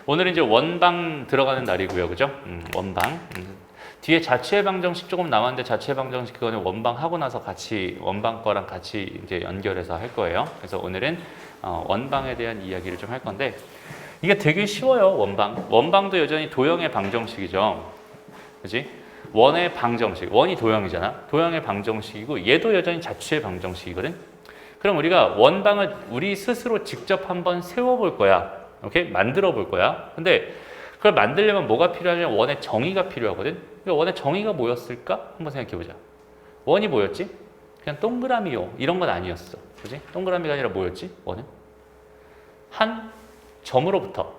오늘은 이제 원방 들어가는 날이고요. 그죠? 원방. 뒤에 자체 방정식 조금 남았는데 자체 방정식 그거는 원방 하고 나서 같이 원방 거랑 같이 이제 연결해서 할 거예요. 그래서 오늘은 원방에 대한 이야기를 좀 할 건데 이게 되게 쉬워요. 원방. 원방도 여전히 도형의 방정식이죠. 그지? 원의 방정식. 원이 도형이잖아. 도형의 방정식이고 얘도 여전히 자취의 방정식이거든. 그럼 우리가 원방을 우리 스스로 직접 한번 세워볼 거야. 오케이? 만들어 볼 거야. 근데 그걸 만들려면 뭐가 필요하냐면 원의 정의가 필요하거든. 그러니까 원의 정의가 뭐였을까? 한번 생각해 보자. 원이 뭐였지? 그냥 동그라미요. 이런 건 아니었어. 그지? 동그라미가 아니라 뭐였지? 원은? 한 점으로부터.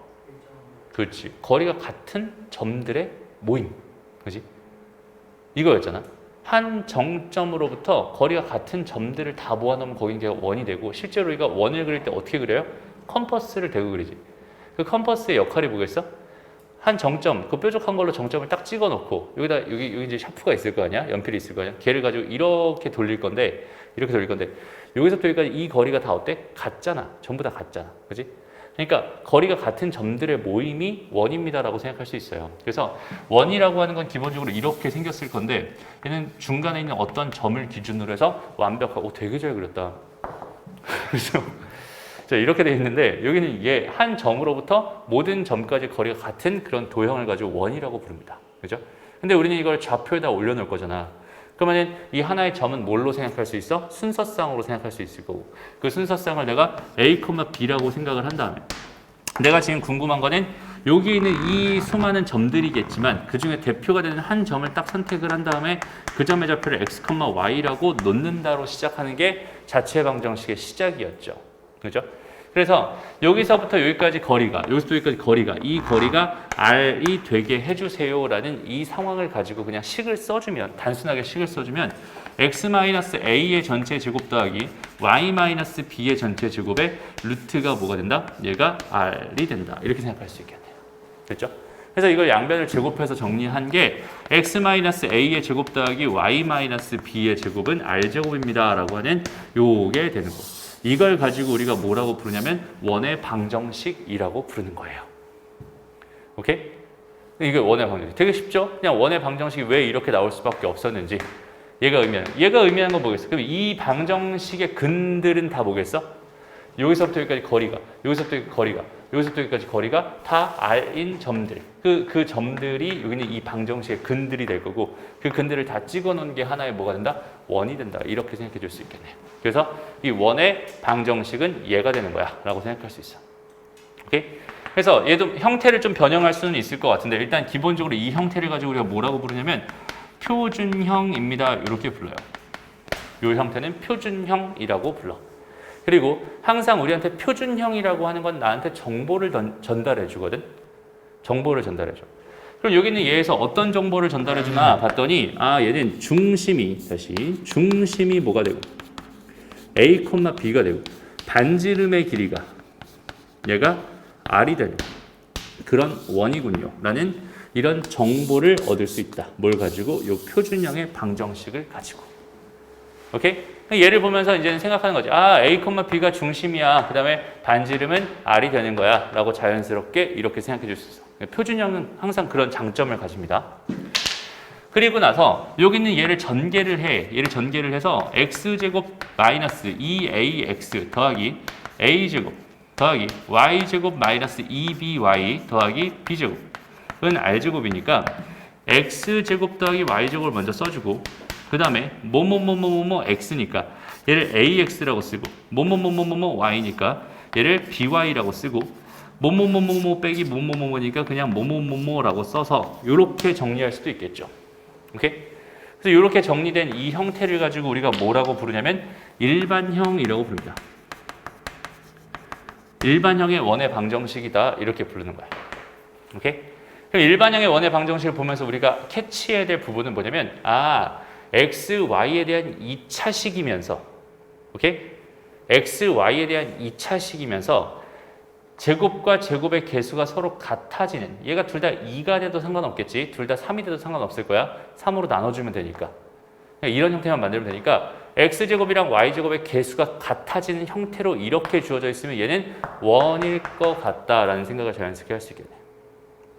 그렇지. 거리가 같은 점들의 모임. 그지? 이거였잖아. 한 정점으로부터 거리가 같은 점들을 다 모아놓으면 거긴 게 원이 되고 실제로 우리가 원을 그릴 때 어떻게 그려요? 컴퍼스를 대고 그리지. 그 컴퍼스의 역할이 뭐겠어? 한 정점, 그 뾰족한 걸로 정점을 딱 찍어 놓고 여기 이제 샤프가 있을 거 아니야? 연필이 있을 거 아니야? 걔를 가지고 이렇게 돌릴 건데 여기서부터 여기까지 이 거리가 다 어때? 같잖아. 전부 다 같잖아. 그지? 그러니까 거리가 같은 점들의 모임이 원입니다라고 생각할 수 있어요. 그래서 원이라고 하는 건 기본적으로 이렇게 생겼을 건데 얘는 중간에 있는 어떤 점을 기준으로 해서 완벽하고 되게 잘 그렸다. 그래서 자, 이렇게 돼 있는데 여기는 얘 한 점으로부터 모든 점까지 거리가 같은 그런 도형을 가지고 원이라고 부릅니다. 그죠? 근데 우리는 이걸 좌표에다 올려놓을 거잖아. 그러면 이 하나의 점은 뭘로 생각할 수 있어? 순서쌍으로 생각할 수 있을 거고 그 순서쌍을 내가 A, B라고 생각을 한 다음에 내가 지금 궁금한 거는 여기 있는 이 수많은 점들이겠지만 그 중에 대표가 되는 한 점을 딱 선택을 한 다음에 그 점의 좌표를 X, Y라고 놓는다로 시작하는 게 자체 방정식의 시작이었죠. 그죠? 그래서 여기서부터 여기까지 거리가, 여기서부터 여기까지 거리가, 이 거리가 R이 되게 해주세요라는 이 상황을 가지고 그냥 식을 써주면, 단순하게 식을 써주면 X-A의 전체 제곱 더하기 Y-B의 전체 제곱의 루트가 뭐가 된다? 얘가 R이 된다. 이렇게 생각할 수 있겠네요. 됐죠? 그래서 이걸 양변을 제곱해서 정리한 게 X-A의 제곱 더하기 Y-B의 제곱은 R제곱입니다. 라고 하는 요게 되는 거. 이걸 가지고 우리가 뭐라고 부르냐면 원의 방정식이라고 부르는 거예요. 오케이? 이게 원의 방정식. 되게 쉽죠? 그냥 원의 방정식이 왜 이렇게 나올 수밖에 없었는지 얘가 의미하는 건 뭐겠어? 그럼 이 방정식의 근들은 다 뭐겠어? 여기서부터 여기까지 거리가, 여기서부터 여기까지 거리가, 여기서부터 여기까지 거리가 다 R인 점들. 그 점들이 여기는 이 방정식의 근들이 될 거고 그 근들을 다 찍어 놓은 게 하나의 뭐가 된다? 원이 된다. 이렇게 생각해 줄 수 있겠네요. 그래서 이 원의 방정식은 얘가 되는 거야 라고 생각할 수 있어. 오케이? 그래서 얘도 형태를 좀 변형할 수는 있을 것 같은데 일단 기본적으로 이 형태를 가지고 우리가 뭐라고 부르냐면 표준형입니다. 이렇게 불러요. 이 형태는 표준형이라고 불러. 그리고 항상 우리한테 표준형이라고 하는 건 나한테 정보를 전달해 주거든. 정보를 전달해 줘. 그럼 여기는 얘에서 어떤 정보를 전달해 주나 봤더니 얘는 중심이 뭐가 되고 A, B가 되고 반지름의 길이가 얘가 R이 되는 그런 원이군요. 라는 이런 정보를 얻을 수 있다. 뭘 가지고? 이 표준형의 방정식을 가지고. 오케이? 얘를 보면서 이제 생각하는 거지. A, B가 중심이야. 그 다음에 반지름은 R이 되는 거야. 라고 자연스럽게 이렇게 생각해 줄 수 있어. 표준형은 항상 그런 장점을 가집니다. 그리고 나서 여기는 얘를 전개를 해. 얘를 전개를 해서 x제곱 마이너스 2ax 더하기 a제곱 더하기 y제곱 마이너스 2by 더하기 b제곱은 r제곱이니까 x제곱 더하기 y제곱을 먼저 써주고 그 다음에 뭐뭐뭐뭐뭐 x니까 얘를 ax라고 쓰고 뭐뭐뭐뭐뭐 y니까 얘를 by라고 쓰고 뭐뭐뭐뭐뭐 빼기 뭐뭐뭐뭐니까 그냥 뭐뭐뭐뭐라고 써서 이렇게 정리할 수도 있겠죠. 오케이? 그래서 이렇게 정리된 이 형태를 가지고 우리가 뭐라고 부르냐면 일반형이라고 부릅니다. 일반형의 원의 방정식이다 이렇게 부르는 거야. 오케이? 그럼 일반형의 원의 방정식을 보면서 우리가 캐치해야 될 부분은 뭐냐면 x, y에 대한 2차식이면서 오케이? x, y에 대한 2차식이면서 제곱과 제곱의 개수가 서로 같아지는 얘가 둘 다 2가 돼도 상관없겠지. 둘 다 3이 돼도 상관없을 거야. 3으로 나눠주면 되니까. 이런 형태만 만들면 되니까 x제곱이랑 y제곱의 개수가 같아지는 형태로 이렇게 주어져 있으면 얘는 원일 것 같다라는 생각을 자연스럽게 할 수 있겠네.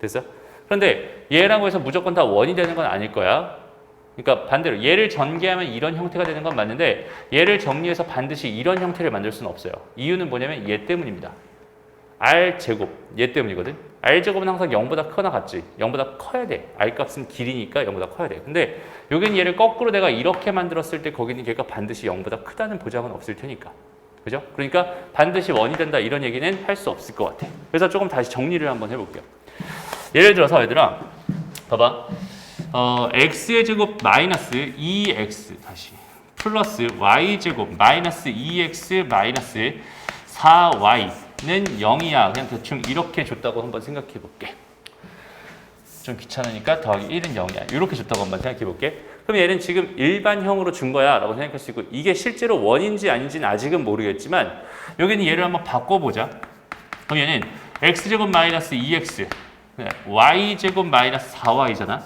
됐어? 그런데 얘라고 해서 무조건 다 원이 되는 건 아닐 거야. 그러니까 반대로 얘를 전개하면 이런 형태가 되는 건 맞는데 얘를 정리해서 반드시 이런 형태를 만들 수는 없어요. 이유는 뭐냐면 얘 때문입니다. r제곱, 얘 때문이거든. r제곱은 항상 0보다 크거나 같지. 0보다 커야 돼. r값은 길이니까 0보다 커야 돼. 근데 여기는 얘를 거꾸로 내가 이렇게 만들었을 때 거기는 걔가 반드시 0보다 크다는 보장은 없을 테니까. 그죠? 그러니까 반드시 원이 된다 이런 얘기는 할 수 없을 것 같아. 그래서 조금 다시 정리를 한번 해볼게요. 예를 들어서 얘들아, 봐봐. x의 제곱 마이너스 2x 다시 플러스 y제곱 마이너스 2x 마이너스 4y는 0이야. 그냥 대충 이렇게 줬다고 한번 생각해 볼게. 좀 귀찮으니까 더하기 1은 0이야. 이렇게 줬다고 한번 생각해 볼게. 그럼 얘는 지금 일반형으로 준 거야 라고 생각할 수 있고 이게 실제로 원인지 아닌지는 아직은 모르겠지만 여기는 얘를 한번 바꿔보자. 그럼 얘는 x제곱 마이너스 2x y제곱 마이너스 4y잖아.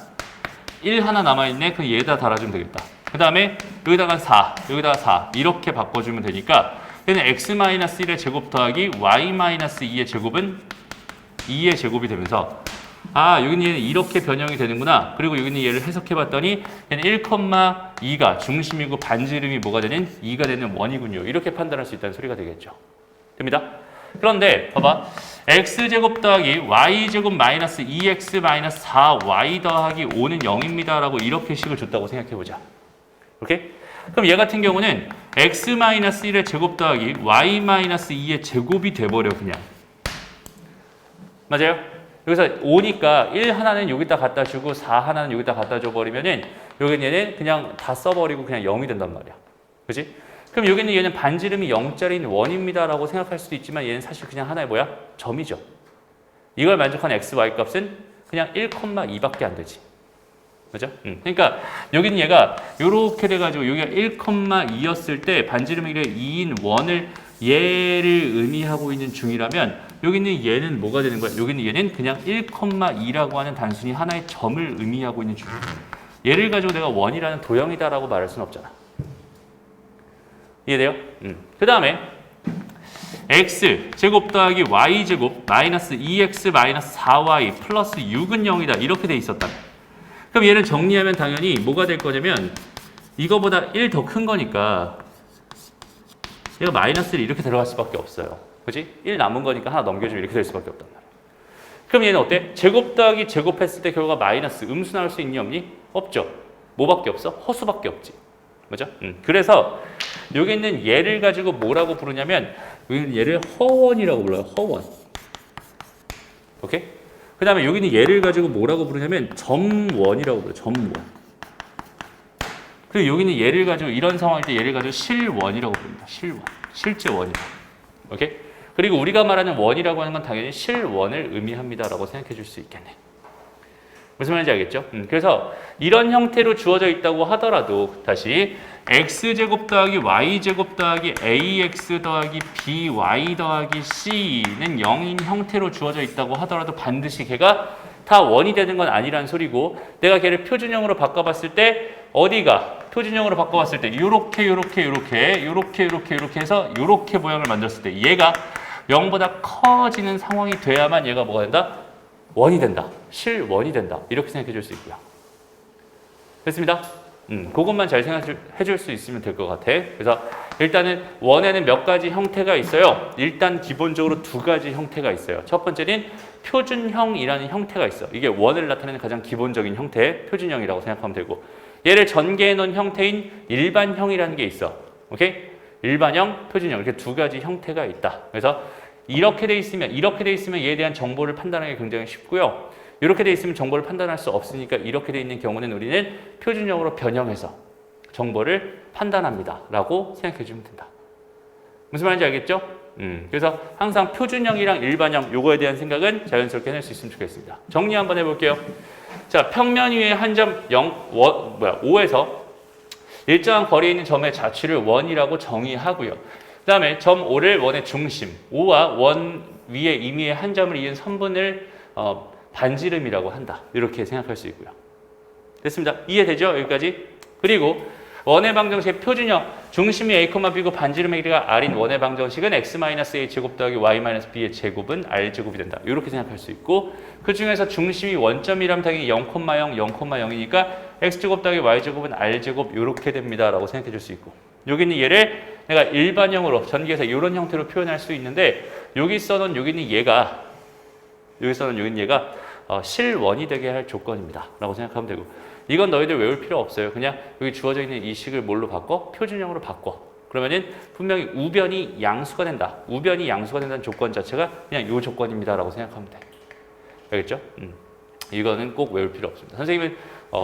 1 하나 남아있네. 그럼 얘에다 달아주면 되겠다. 그 다음에 여기다가 4, 여기다가 4 이렇게 바꿔주면 되니까 얘는 x-1의 제곱 더하기 y-2의 제곱은 2의 제곱이 되면서 여기는 얘는 이렇게 변형이 되는구나. 그리고 여기는 얘를 해석해봤더니 얘는 1,2가 중심이고 반지름이 뭐가 되는? 2가 되는 원이군요. 이렇게 판단할 수 있다는 소리가 되겠죠. 됩니다. 그런데 봐봐. x제곱 더하기 y제곱 마이너스 2x 마이너스 4y 더하기 5는 0입니다 라고 이렇게 식을 줬다고 생각해보자. 오케이? 그럼 얘 같은 경우는 x-1의 제곱 더하기 y-2의 제곱이 돼버려 그냥. 맞아요? 여기서 5니까 1 하나는 여기다 갖다 주고 4 하나는 여기다 갖다 줘버리면은 여기는 얘는 그냥 다 써버리고 그냥 0이 된단 말이야. 그치? 그럼 여기는 얘는 반지름이 0짜리인 원입니다 라고 생각할 수도 있지만 얘는 사실 그냥 하나의 뭐야? 점이죠. 이걸 만족한 x, y 값은 그냥 1,2밖에 안 되지. 그죠? 그러니까 여기는 얘가 이렇게 돼가지고 여기가 1,2였을 때 반지름이 2인 원을 얘를 의미하고 있는 중이라면 여기는 얘는 뭐가 되는 거야? 여기는 얘는 그냥 1,2라고 하는 단순히 하나의 점을 의미하고 있는 중이야. 얘를 가지고 내가 원이라는 도형이다라고 말할 수는 없잖아. 이해돼요? 그 다음에 x 제곱 더하기 y 제곱 마이너스 2x 마이너스 4y 플러스 6은 0이다 이렇게 돼 있었다. 그럼 얘를 정리하면 당연히 뭐가 될 거냐면 이거보다 1 더 큰 거니까 얘가 마이너스를 이렇게 들어갈 수밖에 없어요. 그지? 1 남은 거니까 하나 넘겨주면 이렇게 될 수밖에 없단 말이야. 그럼 얘는 어때? 제곱 더하기 제곱했을 때 결과가 마이너스 음수 나올 수 있니 없니? 없죠. 뭐밖에 없어? 허수밖에 없지. 맞죠? 그래서 여기 있는 얘를 가지고 뭐라고 부르냐면 여기는 얘를 허원이라고 불러요. 허원. 오케이? 그 다음에 여기 있는 얘를 가지고 뭐라고 부르냐면 점원이라고 불러요. 점원. 그리고 여기 있는 얘를 가지고 이런 상황일 때 얘를 가지고 실원이라고 부릅니다. 실원. 실제 원이다. 오케이? 그리고 우리가 말하는 원이라고 하는 건 당연히 실원을 의미합니다라고 생각해 줄 수 있겠네. 무슨 말인지 알겠죠? 그래서 이런 형태로 주어져 있다고 하더라도 다시 x제곱 더하기 y제곱 더하기 ax 더하기 by 더하기 c는 0인 형태로 주어져 있다고 하더라도 반드시 걔가 다 원이 되는 건 아니란 소리고 내가 걔를 표준형으로 바꿔봤을 때 어디가 표준형으로 바꿔봤을 때 요렇게 해서 요렇게 모양을 만들었을 때 얘가 0보다 커지는 상황이 돼야만 얘가 뭐가 된다? 원이 된다. 실원이 된다. 이렇게 생각해 줄 수 있고요. 됐습니다? 그것만 잘 생각해 줄 수 있으면 될 것 같아. 그래서 일단은 원에는 몇 가지 형태가 있어요. 일단 기본적으로 두 가지 형태가 있어요. 첫 번째는 표준형이라는 형태가 있어. 이게 원을 나타내는 가장 기본적인 형태, 표준형이라고 생각하면 되고 얘를 전개해 놓은 형태인 일반형이라는 게 있어. 오케이? 일반형, 표준형 이렇게 두 가지 형태가 있다. 그래서 이렇게 돼 있으면 얘에 대한 정보를 판단하기 굉장히 쉽고요. 이렇게 돼 있으면 정보를 판단할 수 없으니까 이렇게 돼 있는 경우는 우리는 표준형으로 변형해서 정보를 판단합니다. 라고 생각해 주면 된다. 무슨 말인지 알겠죠? 그래서 항상 표준형이랑 일반형 요거에 대한 생각은 자연스럽게 해낼 수 있으면 좋겠습니다. 정리 한번 해볼게요. 자, 평면 위에 한 점 5에서 일정한 거리에 있는 점의 자취를 원이라고 정의하고요. 그 다음에 점 5를 원의 중심, 5와 원 위에 임의의 한 점을 이은 선분을 반지름이라고 한다. 이렇게 생각할 수 있고요. 됐습니다. 이해되죠? 여기까지? 그리고 원의 방정식의 표준형 중심이 a, b고 반지름의 길이가 r인 원의 방정식은 x-a 제곱 더하기 y-b의 제곱은 r 제곱이 된다. 이렇게 생각할 수 있고 그 중에서 중심이 원점이라면 당연히 0,0, 0,0이니까 x제곱 더하기 y제곱은 r제곱 이렇게 됩니다. 라고 생각해 줄 수 있고 여기 있는 얘를 내가 일반형으로 전기에서 이런 형태로 표현할 수 있는데 여기 써놓은 여기 있는 얘가 실원이 되게 할 조건입니다. 라고 생각하면 되고 이건 너희들 외울 필요 없어요. 그냥 여기 주어져 있는 이 식을 뭘로 바꿔? 표준형으로 바꿔. 그러면은 분명히 우변이 양수가 된다. 우변이 양수가 된다는 조건 자체가 그냥 이 조건입니다. 라고 생각하면 돼. 알겠죠? 이거는 꼭 외울 필요 없습니다. 선생님은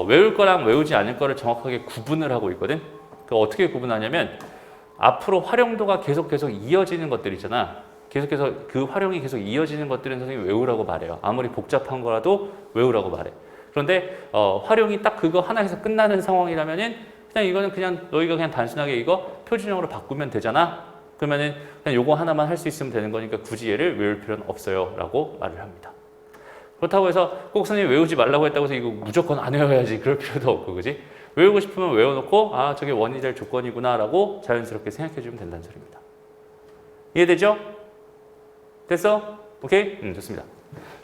외울 거랑 외우지 않을 거를 정확하게 구분을 하고 있거든. 어떻게 구분하냐면 앞으로 활용도가 계속 이어지는 것들 있잖아. 계속해서 그 활용이 계속 이어지는 것들은 선생님이 외우라고 말해요. 아무리 복잡한 거라도 외우라고 말해. 그런데 활용이 딱 그거 하나에서 끝나는 상황이라면은 그냥 이거는 그냥 너희가 그냥 단순하게 이거 표준형으로 바꾸면 되잖아. 그러면은 그냥 요거 하나만 할 수 있으면 되는 거니까 굳이 얘를 외울 필요는 없어요. 라고 말을 합니다. 그렇다고 해서 꼭 선생님이 외우지 말라고 했다고 해서 이거 무조건 안 외워야지 그럴 필요도 없고 그지? 외우고 싶으면 외워놓고 아 저게 원이 될 조건이구나 라고 자연스럽게 생각해주면 된다는 소리입니다. 이해되죠? 됐어? 오케이? 좋습니다.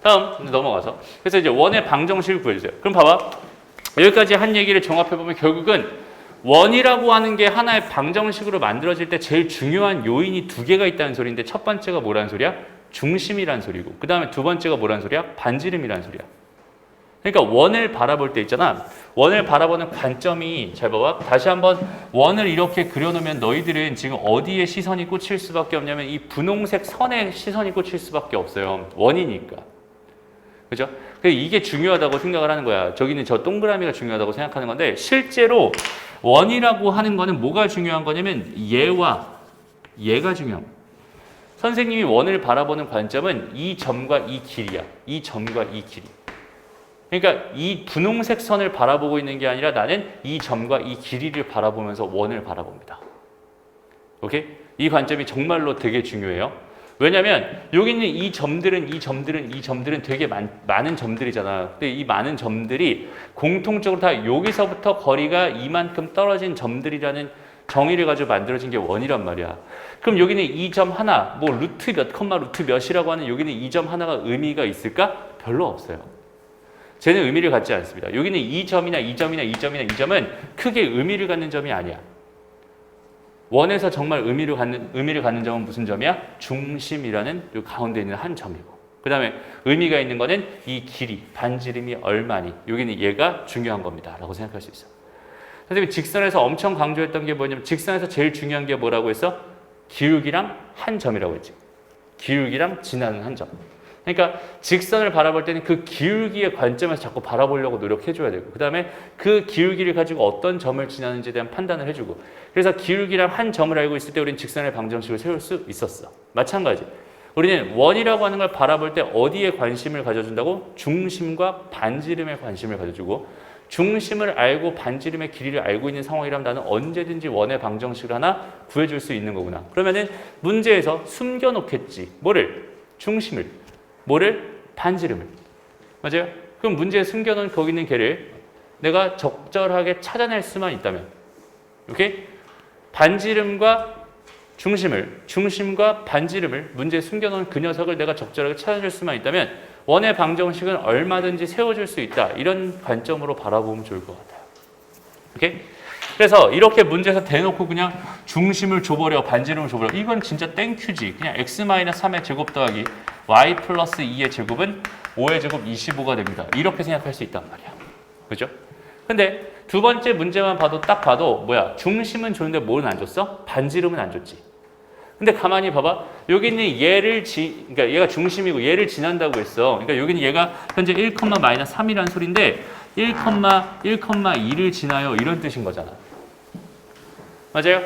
다음 넘어가서 그래서 이제 원의 방정식을 구해주세요. 그럼 봐봐. 여기까지 한 얘기를 종합해보면 결국은 원이라고 하는 게 하나의 방정식으로 만들어질 때 제일 중요한 요인이 두 개가 있다는 소리인데 첫 번째가 뭐라는 소리야? 중심이란 소리고 그 다음에 두 번째가 뭐라는 소리야? 반지름이란 소리야. 그러니까 원을 바라볼 때 있잖아. 원을 바라보는 관점이 잘 봐봐. 다시 한번 원을 이렇게 그려놓으면 너희들은 지금 어디에 시선이 꽂힐 수밖에 없냐면 이 분홍색 선에 시선이 꽂힐 수밖에 없어요. 원이니까. 그죠? 이게 중요하다고 생각을 하는 거야. 저기는 저 동그라미가 중요하다고 생각하는 건데 실제로 원이라고 하는 거는 뭐가 중요한 거냐면 얘와 얘가 중요한 거야. 선생님이 원을 바라보는 관점은 이 점과 이 길이야. 이 점과 이 길이. 그러니까 이 분홍색 선을 바라보고 있는 게 아니라 나는 이 점과 이 길이를 바라보면서 원을 바라봅니다. 오케이? 이 관점이 정말로 되게 중요해요. 왜냐면 여기 있는 이 점들은 되게 많은 점들이잖아. 근데 이 많은 점들이 공통적으로 다 여기서부터 거리가 이만큼 떨어진 점들이라는 정의를 가지고 만들어진 게 원이란 말이야. 그럼 여기는 이 점 하나, 뭐 루트 몇 컴마 루트 몇이라고 하는 여기는 이 점 하나가 의미가 있을까? 별로 없어요. 쟤는 의미를 갖지 않습니다. 여기는 이 점이나 이 점이나 이 점이나 이 점은 크게 의미를 갖는 점이 아니야. 원에서 정말 의미를 갖는 점은 무슨 점이야? 중심이라는 이 가운데 있는 한 점이고 그 다음에 의미가 있는 거는 이 길이, 반지름이 얼마니 여기는 얘가 중요한 겁니다. 라고 생각할 수 있어. 선생님이 직선에서 엄청 강조했던 게 뭐냐면 직선에서 제일 중요한 게 뭐라고 했어? 기울기랑 한 점이라고 했지. 기울기랑 지나는 한 점. 그러니까 직선을 바라볼 때는 그 기울기의 관점에서 자꾸 바라보려고 노력해줘야 되고 그 다음에 그 기울기를 가지고 어떤 점을 지나는지에 대한 판단을 해주고 그래서 기울기랑 한 점을 알고 있을 때 우리는 직선의 방정식을 세울 수 있었어. 마찬가지. 우리는 원이라고 하는 걸 바라볼 때 어디에 관심을 가져준다고? 중심과 반지름에 관심을 가져주고 중심을 알고 반지름의 길이를 알고 있는 상황이라면 나는 언제든지 원의 방정식을 하나 구해줄 수 있는 거구나. 그러면은 문제에서 숨겨놓겠지. 뭐를? 중심을. 뭐를? 반지름을. 맞아요? 그럼 문제에 숨겨놓은 거기 있는 걔를 내가 적절하게 찾아낼 수만 있다면 오케이? 반지름과 중심과 반지름을 문제에 숨겨놓은 그 녀석을 내가 적절하게 찾아줄 수만 있다면 원의 방정식은 얼마든지 세워줄 수 있다. 이런 관점으로 바라보면 좋을 것 같아요. 오케이? 그래서 이렇게 문제에서 대놓고 그냥 중심을 줘버려, 반지름을 줘버려. 이건 진짜 땡큐지. 그냥 x-3의 제곱 더하기 y 플러스 2의 제곱은 5의 제곱 25가 됩니다. 이렇게 생각할 수 있단 말이야. 그죠? 근데 두 번째 문제만 딱 봐도 뭐야? 중심은 줬는데 뭐는 안 줬어? 반지름은 안 줬지. 근데 가만히 봐봐. 여기 있는 그러니까 얘가 중심이고 얘를 지난다고 했어. 그러니까 여기는 얘가 현재 1,-3이라는 소리인데 1,2를 지나요. 이런 뜻인 거잖아. 맞아요?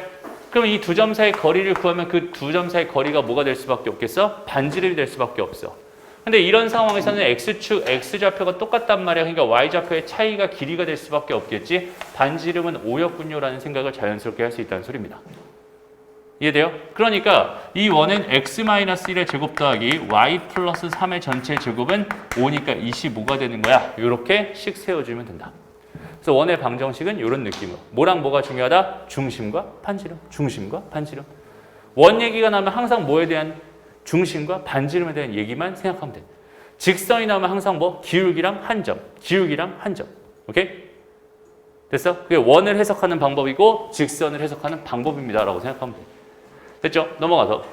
그럼 이 두 점 사이 거리를 구하면 그 두 점 사이 거리가 뭐가 될 수밖에 없겠어? 반지름이 될 수밖에 없어. 근데 이런 상황에서는 X축, X좌표가 똑같단 말이야. 그러니까 Y좌표의 차이가 길이가 될 수밖에 없겠지. 반지름은 5였군요. 라는 생각을 자연스럽게 할 수 있다는 소리입니다. 이해돼요? 그러니까 이 원은 x-1의 제곱 더하기 y 플러스 3의 전체 제곱은 5니까 25가 되는 거야. 이렇게 식 세워주면 된다. 그래서 원의 방정식은 이런 느낌으로. 뭐랑 뭐가 중요하다? 중심과 반지름. 중심과 반지름. 원 얘기가 나면 항상 뭐에 대한 중심과 반지름에 대한 얘기만 생각하면 돼. 직선이 나오면 항상 뭐? 기울기랑 한 점. 기울기랑 한 점. 오케이? 됐어? 그게 원을 해석하는 방법이고 직선을 해석하는 방법입니다. 라고 생각하면 돼. 됐죠? 넘어가서.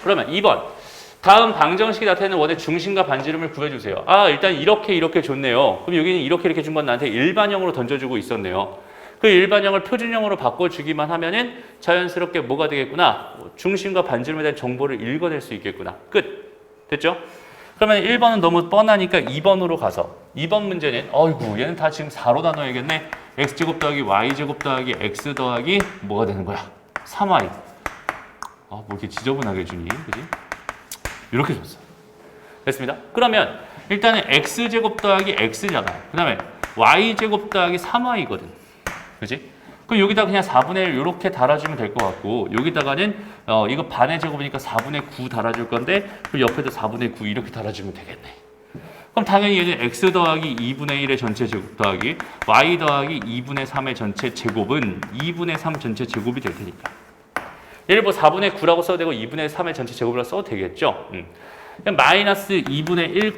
그러면 2번. 다음 방정식이 나타내는 원의 중심과 반지름을 구해주세요. 아, 일단 이렇게 좋네요. 그럼 여기는 이렇게 준 건 나한테 일반형으로 던져주고 있었네요. 그 일반형을 표준형으로 바꿔주기만 하면은 자연스럽게 뭐가 되겠구나. 중심과 반지름에 대한 정보를 읽어낼 수 있겠구나. 끝. 됐죠? 그러면 1번은 너무 뻔하니까 2번으로 가서 2번 문제는 어이구 얘는 다 지금 4로 나눠야겠네. x제곱 더하기 y제곱 더하기 x 더하기 뭐가 되는 거야? 3y. 아, 뭐 이렇게 지저분하게 주니? 그지? 이렇게 줬어. 됐습니다. 그러면 일단은 x제곱 더하기 x잖아. 그 다음에 y제곱 더하기 3y거든. 그지? 그럼 여기다 그냥 4분의 1 이렇게 달아주면 될 것 같고 여기다가는 이거 반의 제곱이니까 4분의 9 달아줄 건데 그럼 옆에도 4분의 9 이렇게 달아주면 되겠네. 그럼 당연히 얘는 x 더하기 2분의 1의 전체 제곱 더하기 y 더하기 2분의 3의 전체 제곱은 2분의 3 전체 제곱이 될 테니까. 얘를 뭐 4분의 9라고 써도 되고 2분의 3의 전체 제곱이라고 써도 되겠죠. 그냥 마이너스 2분의 1,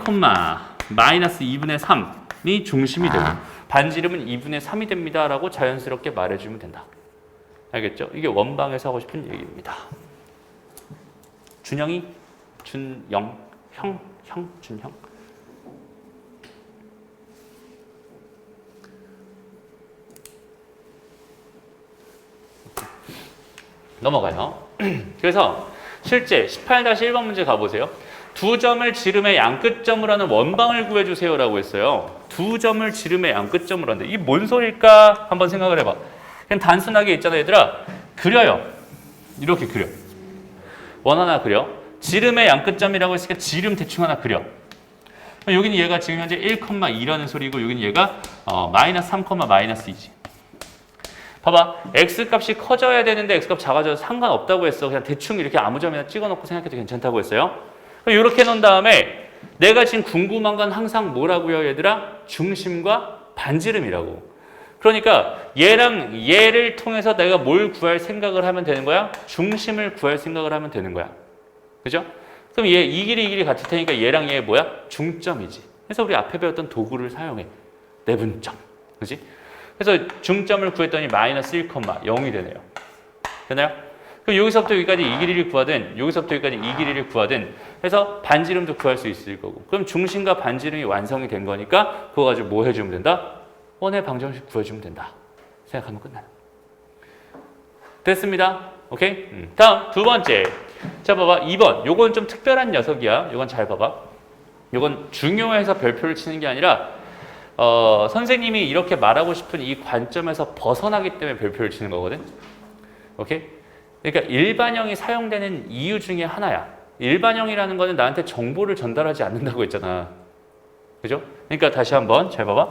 마이너스 2분의 3이 중심이 되고 반지름은 2분의 3이 됩니다. 라고 자연스럽게 말해주면 된다. 알겠죠? 이게 원방에서 하고 싶은 얘기입니다. 준형이 준영, 준형. 넘어가요. 그래서 실제 18-1번 문제 가보세요. 두 점을 지름의 양끝점으로 하는 원방을 구해주세요 라고 했어요. 두 점을 지름의 양끝점으로 하는데 이게 뭔 소리일까? 한번 생각을 해봐. 그냥 단순하게 있잖아 얘들아. 그려요. 이렇게 그려. 원 하나 그려. 지름의 양끝점이라고 했으니까 지름 대충 하나 그려. 여기는 얘가 지금 현재 1,2라는 소리고 여기는 얘가 마이너스 3, 마이너스 2지. 봐봐. x값이 커져야 되는데 x값 작아져서 상관없다고 했어. 그냥 대충 이렇게 아무 점이나 찍어놓고 생각해도 괜찮다고 했어요. 이렇게 놓은 다음에 내가 지금 궁금한 건 항상 뭐라고요 얘들아? 중심과 반지름이라고. 그러니까 얘랑 얘를 통해서 내가 뭘 구할 생각을 하면 되는 거야? 중심을 구할 생각을 하면 되는 거야. 그죠? 그럼 얘 이 길이 같을 테니까 얘랑 얘 뭐야? 중점이지. 그래서 우리 앞에 배웠던 도구를 사용해. 내분점. 그지? 그래서 중점을 구했더니 마이너스 1,0이 되네요. 되나요? 그럼 여기서부터 여기까지 이 길이를 구하든 여기서부터 여기까지 이 길이를 구하든 해서 반지름도 구할 수 있을 거고 그럼 중심과 반지름이 완성이 된 거니까 그거 가지고 뭐 해주면 된다? 원의 방정식 구해주면 된다. 생각하면 끝나요. 됐습니다. 오케이? 다음 두 번째. 자 봐봐 2번. 요건 좀 특별한 녀석이야. 요건 잘 봐봐. 요건 중요해서 별표를 치는 게 아니라 선생님이 이렇게 말하고 싶은 이 관점에서 벗어나기 때문에 별표를 치는 거거든. 오케이? 그러니까 일반형이 사용되는 이유 중에 하나야. 일반형이라는 거는 나한테 정보를 전달하지 않는다고 했잖아. 그죠? 그러니까 다시 한번 잘 봐봐.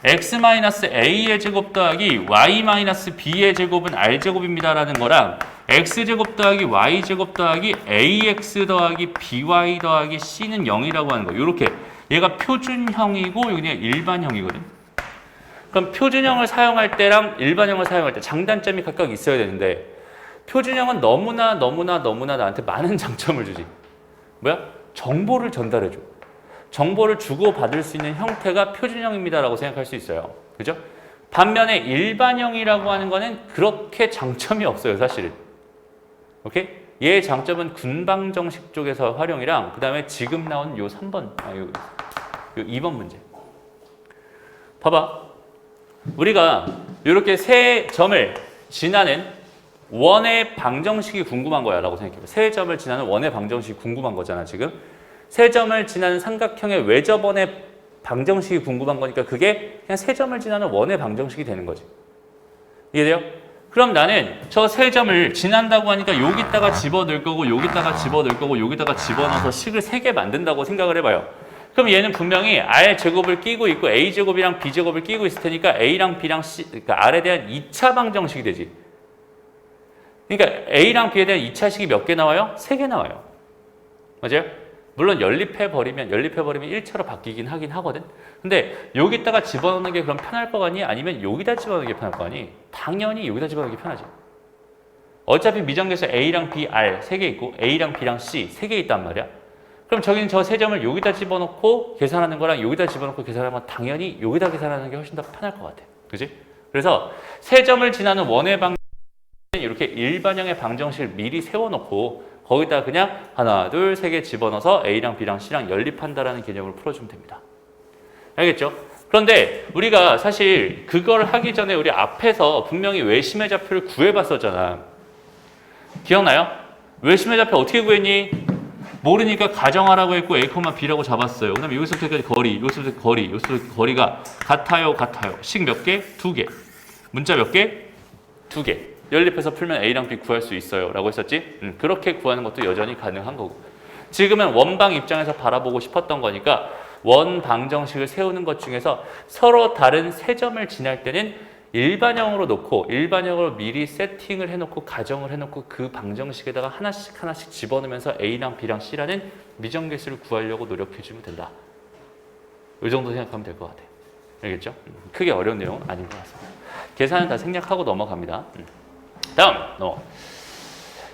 x-a의 제곱 더하기 y-b의 제곱은 r제곱입니다 라는 거랑 x제곱 더하기 y제곱 더하기 ax 더하기 by 더하기 c는 0이라고 하는 거. 이렇게 얘가 표준형이고 여기는 일반형이거든. 그럼 표준형을 사용할 때랑 일반형을 사용할 때 장단점이 각각 있어야 되는데 표준형은 너무나 나한테 많은 장점을 주지. 뭐야? 정보를 전달해줘. 정보를 주고받을 수 있는 형태가 표준형입니다라고 생각할 수 있어요. 그죠? 반면에 일반형이라고 하는 거는 그렇게 장점이 없어요, 사실은. 오케이? 얘의 장점은 군방정식 쪽에서 활용이랑 그 다음에 지금 나온 요 3번, 요 2번 문제. 봐봐. 우리가 이렇게 세 점을 지나는 원의 방정식이 궁금한 거야 라고 생각해봐. 세 점을 지나는 원의 방정식이 궁금한 거잖아 지금. 세 점을 지나는 삼각형의 외접원의 방정식이 궁금한 거니까 그게 그냥 세 점을 지나는 원의 방정식이 되는 거지. 이해돼요? 그럼 나는 저 세 점을 지난다고 하니까 여기다가 집어넣을 거고 여기다가 집어넣을 거고 여기다가 집어넣어서 식을 3개 만든다고 생각을 해봐요. 그럼 얘는 분명히 R제곱을 끼고 있고 A제곱이랑 B제곱을 끼고 있을 테니까 A랑 B랑 C, 그러니까 R에 대한 2차 방정식이 되지. 그러니까 A랑 B에 대한 2차식이 몇 개 나와요? 3개 나와요. 맞아요? 물론 연립해버리면 1차로 바뀌긴 하긴 하거든. 근데 여기다가 집어넣는 게 그럼 편할 거 같니? 아니면 여기다 집어넣는 게 편할 거 같니? 당연히 여기다 집어넣는 게 편하지. 어차피 미정계수 A랑 B, R 3개 있고 A랑 B랑 C 3개 있단 말이야. 그럼 저기는 저 세 점을 여기다 집어넣고 계산하는 거랑 여기다 집어넣고 계산하면 당연히 여기다 계산하는 게 훨씬 더 편할 것 같아. 그지? 그래서 세 점을 지나는 원의 방정식은 이렇게 일반형의 방정식을 미리 세워놓고 거기다 그냥 하나, 둘, 세 개 집어넣어서 A랑 B랑 C랑 연립한다라는 개념으로 풀어주면 됩니다. 알겠죠? 그런데 우리가 사실 그걸 하기 전에 우리 앞에서 분명히 외심의 좌표를 구해봤었잖아. 기억나요? 외심의 좌표 어떻게 구했니? 모르니까 가정하라고 했고 A, B라고 잡았어요. 그 다음에 여기서부터 여기까지 거리, 여기서부터 거리, 여기서부터 거리가 같아요, 같아요. 식 몇 개? 2개. 문자 몇 개? 2개. 연립해서 풀면 A랑 B 구할 수 있어요. 라고 했었지? 그렇게 구하는 것도 여전히 가능한 거고. 지금은 원방 입장에서 바라보고 싶었던 거니까 원 방정식을 세우는 것 중에서 서로 다른 세 점을 지날 때는 일반형으로 놓고 일반형으로 미리 세팅을 해놓고 가정을 해놓고 그 방정식에다가 하나씩 집어넣으면서 A랑 B랑 C라는 미정계수를 구하려고 노력해주면 된다. 이 정도 생각하면 될 것 같아요. 알겠죠? 크게 어려운 내용은 아닌 것 같습니다. 계산은 다 생략하고 넘어갑니다. 다음 넘어.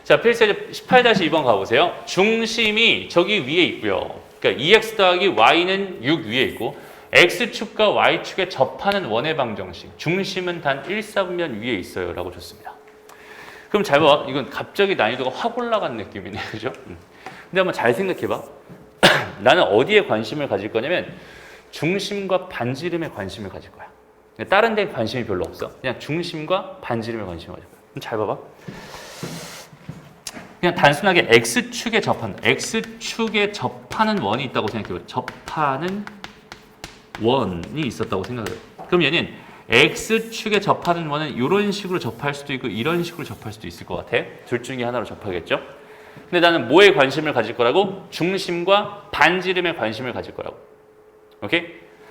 자, 필수 18-2번 가보세요. 중심이 저기 위에 있고요. 그러니까 2x 더하기 y는 6 위에 있고 x축과 y축에 접하는 원의 방정식. 중심은 단 1사분면 위에 있어요. 라고 줬습니다. 그럼 잘 봐. 이건 갑자기 난이도가 확 올라간 느낌이네. 그죠? 근데 한번 잘 생각해봐. 나는 어디에 관심을 가질 거냐면 중심과 반지름에 관심을 가질 거야. 다른 데 관심이 별로 없어. 그냥 중심과 반지름에 관심을 가질 거야. 그럼 잘 봐봐. 그냥 단순하게 x축에 접한다. x축에 접하는 원이 있다고 생각해요. 접하는 원이 있었다고 생각해요. 그럼 얘는 x축에 접하는 원은 이런 식으로 접할 수도 있고 이런 식으로 접할 수도 있을 것 같아. 둘 중에 하나로 접하겠죠. 근데 나는 뭐에 관심을 가질 거라고? 중심과 반지름에 관심을 가질 거라고. 오케이?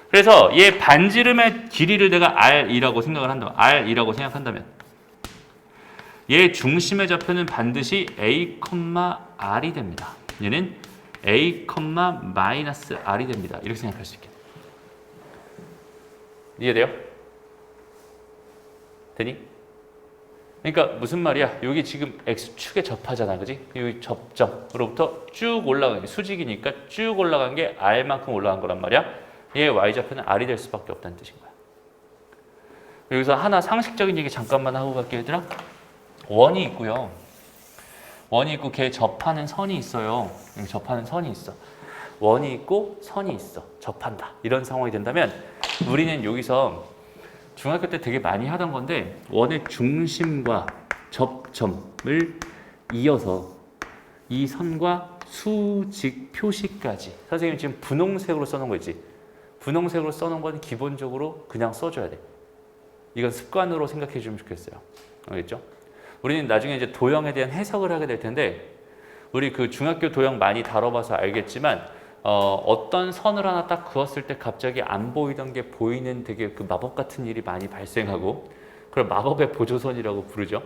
그래서 얘 반지름의 길이를 내가 r이라고 생각을 한다면 r이라고 생각한다면 얘 중심의 좌표는 반드시 a, r이 됩니다. 얘는 a, r이 됩니다. 이렇게 생각할 수 있겠네. 이해돼요? 되니? 그러니까 무슨 말이야? 여기 지금 x축에 접하잖아. 그지? 여기 접점으로부터 쭉 올라간 게 수직이니까 쭉 올라간 게 r만큼 올라간 거란 말이야. 얘 y좌표는 r이 될 수밖에 없다는 뜻인 거야. 여기서 하나 상식적인 얘기 잠깐만 하고 갈게요, 얘들아. 원이 있고요. 원이 있고 걔 접하는 선이 있어요. 여기 접하는 선이 있어. 원이 있고 선이 있어. 접한다. 이런 상황이 된다면 우리는 여기서 중학교 때 되게 많이 하던 건데 원의 중심과 접점을 이어서 이 선과 수직 표시까지 선생님이 지금 분홍색으로 써놓은 거 있지? 분홍색으로 써놓은 건 기본적으로 그냥 써줘야 돼. 이건 습관으로 생각해 주면 좋겠어요. 알겠죠? 우리는 나중에 이제 도형에 대한 해석을 하게 될 텐데 우리 그 중학교 도형 많이 다뤄봐서 알겠지만 어떤 선을 하나 딱 그었을 때 갑자기 안 보이던 게 보이는 되게 그 마법 같은 일이 많이 발생하고 그걸 마법의 보조선이라고 부르죠.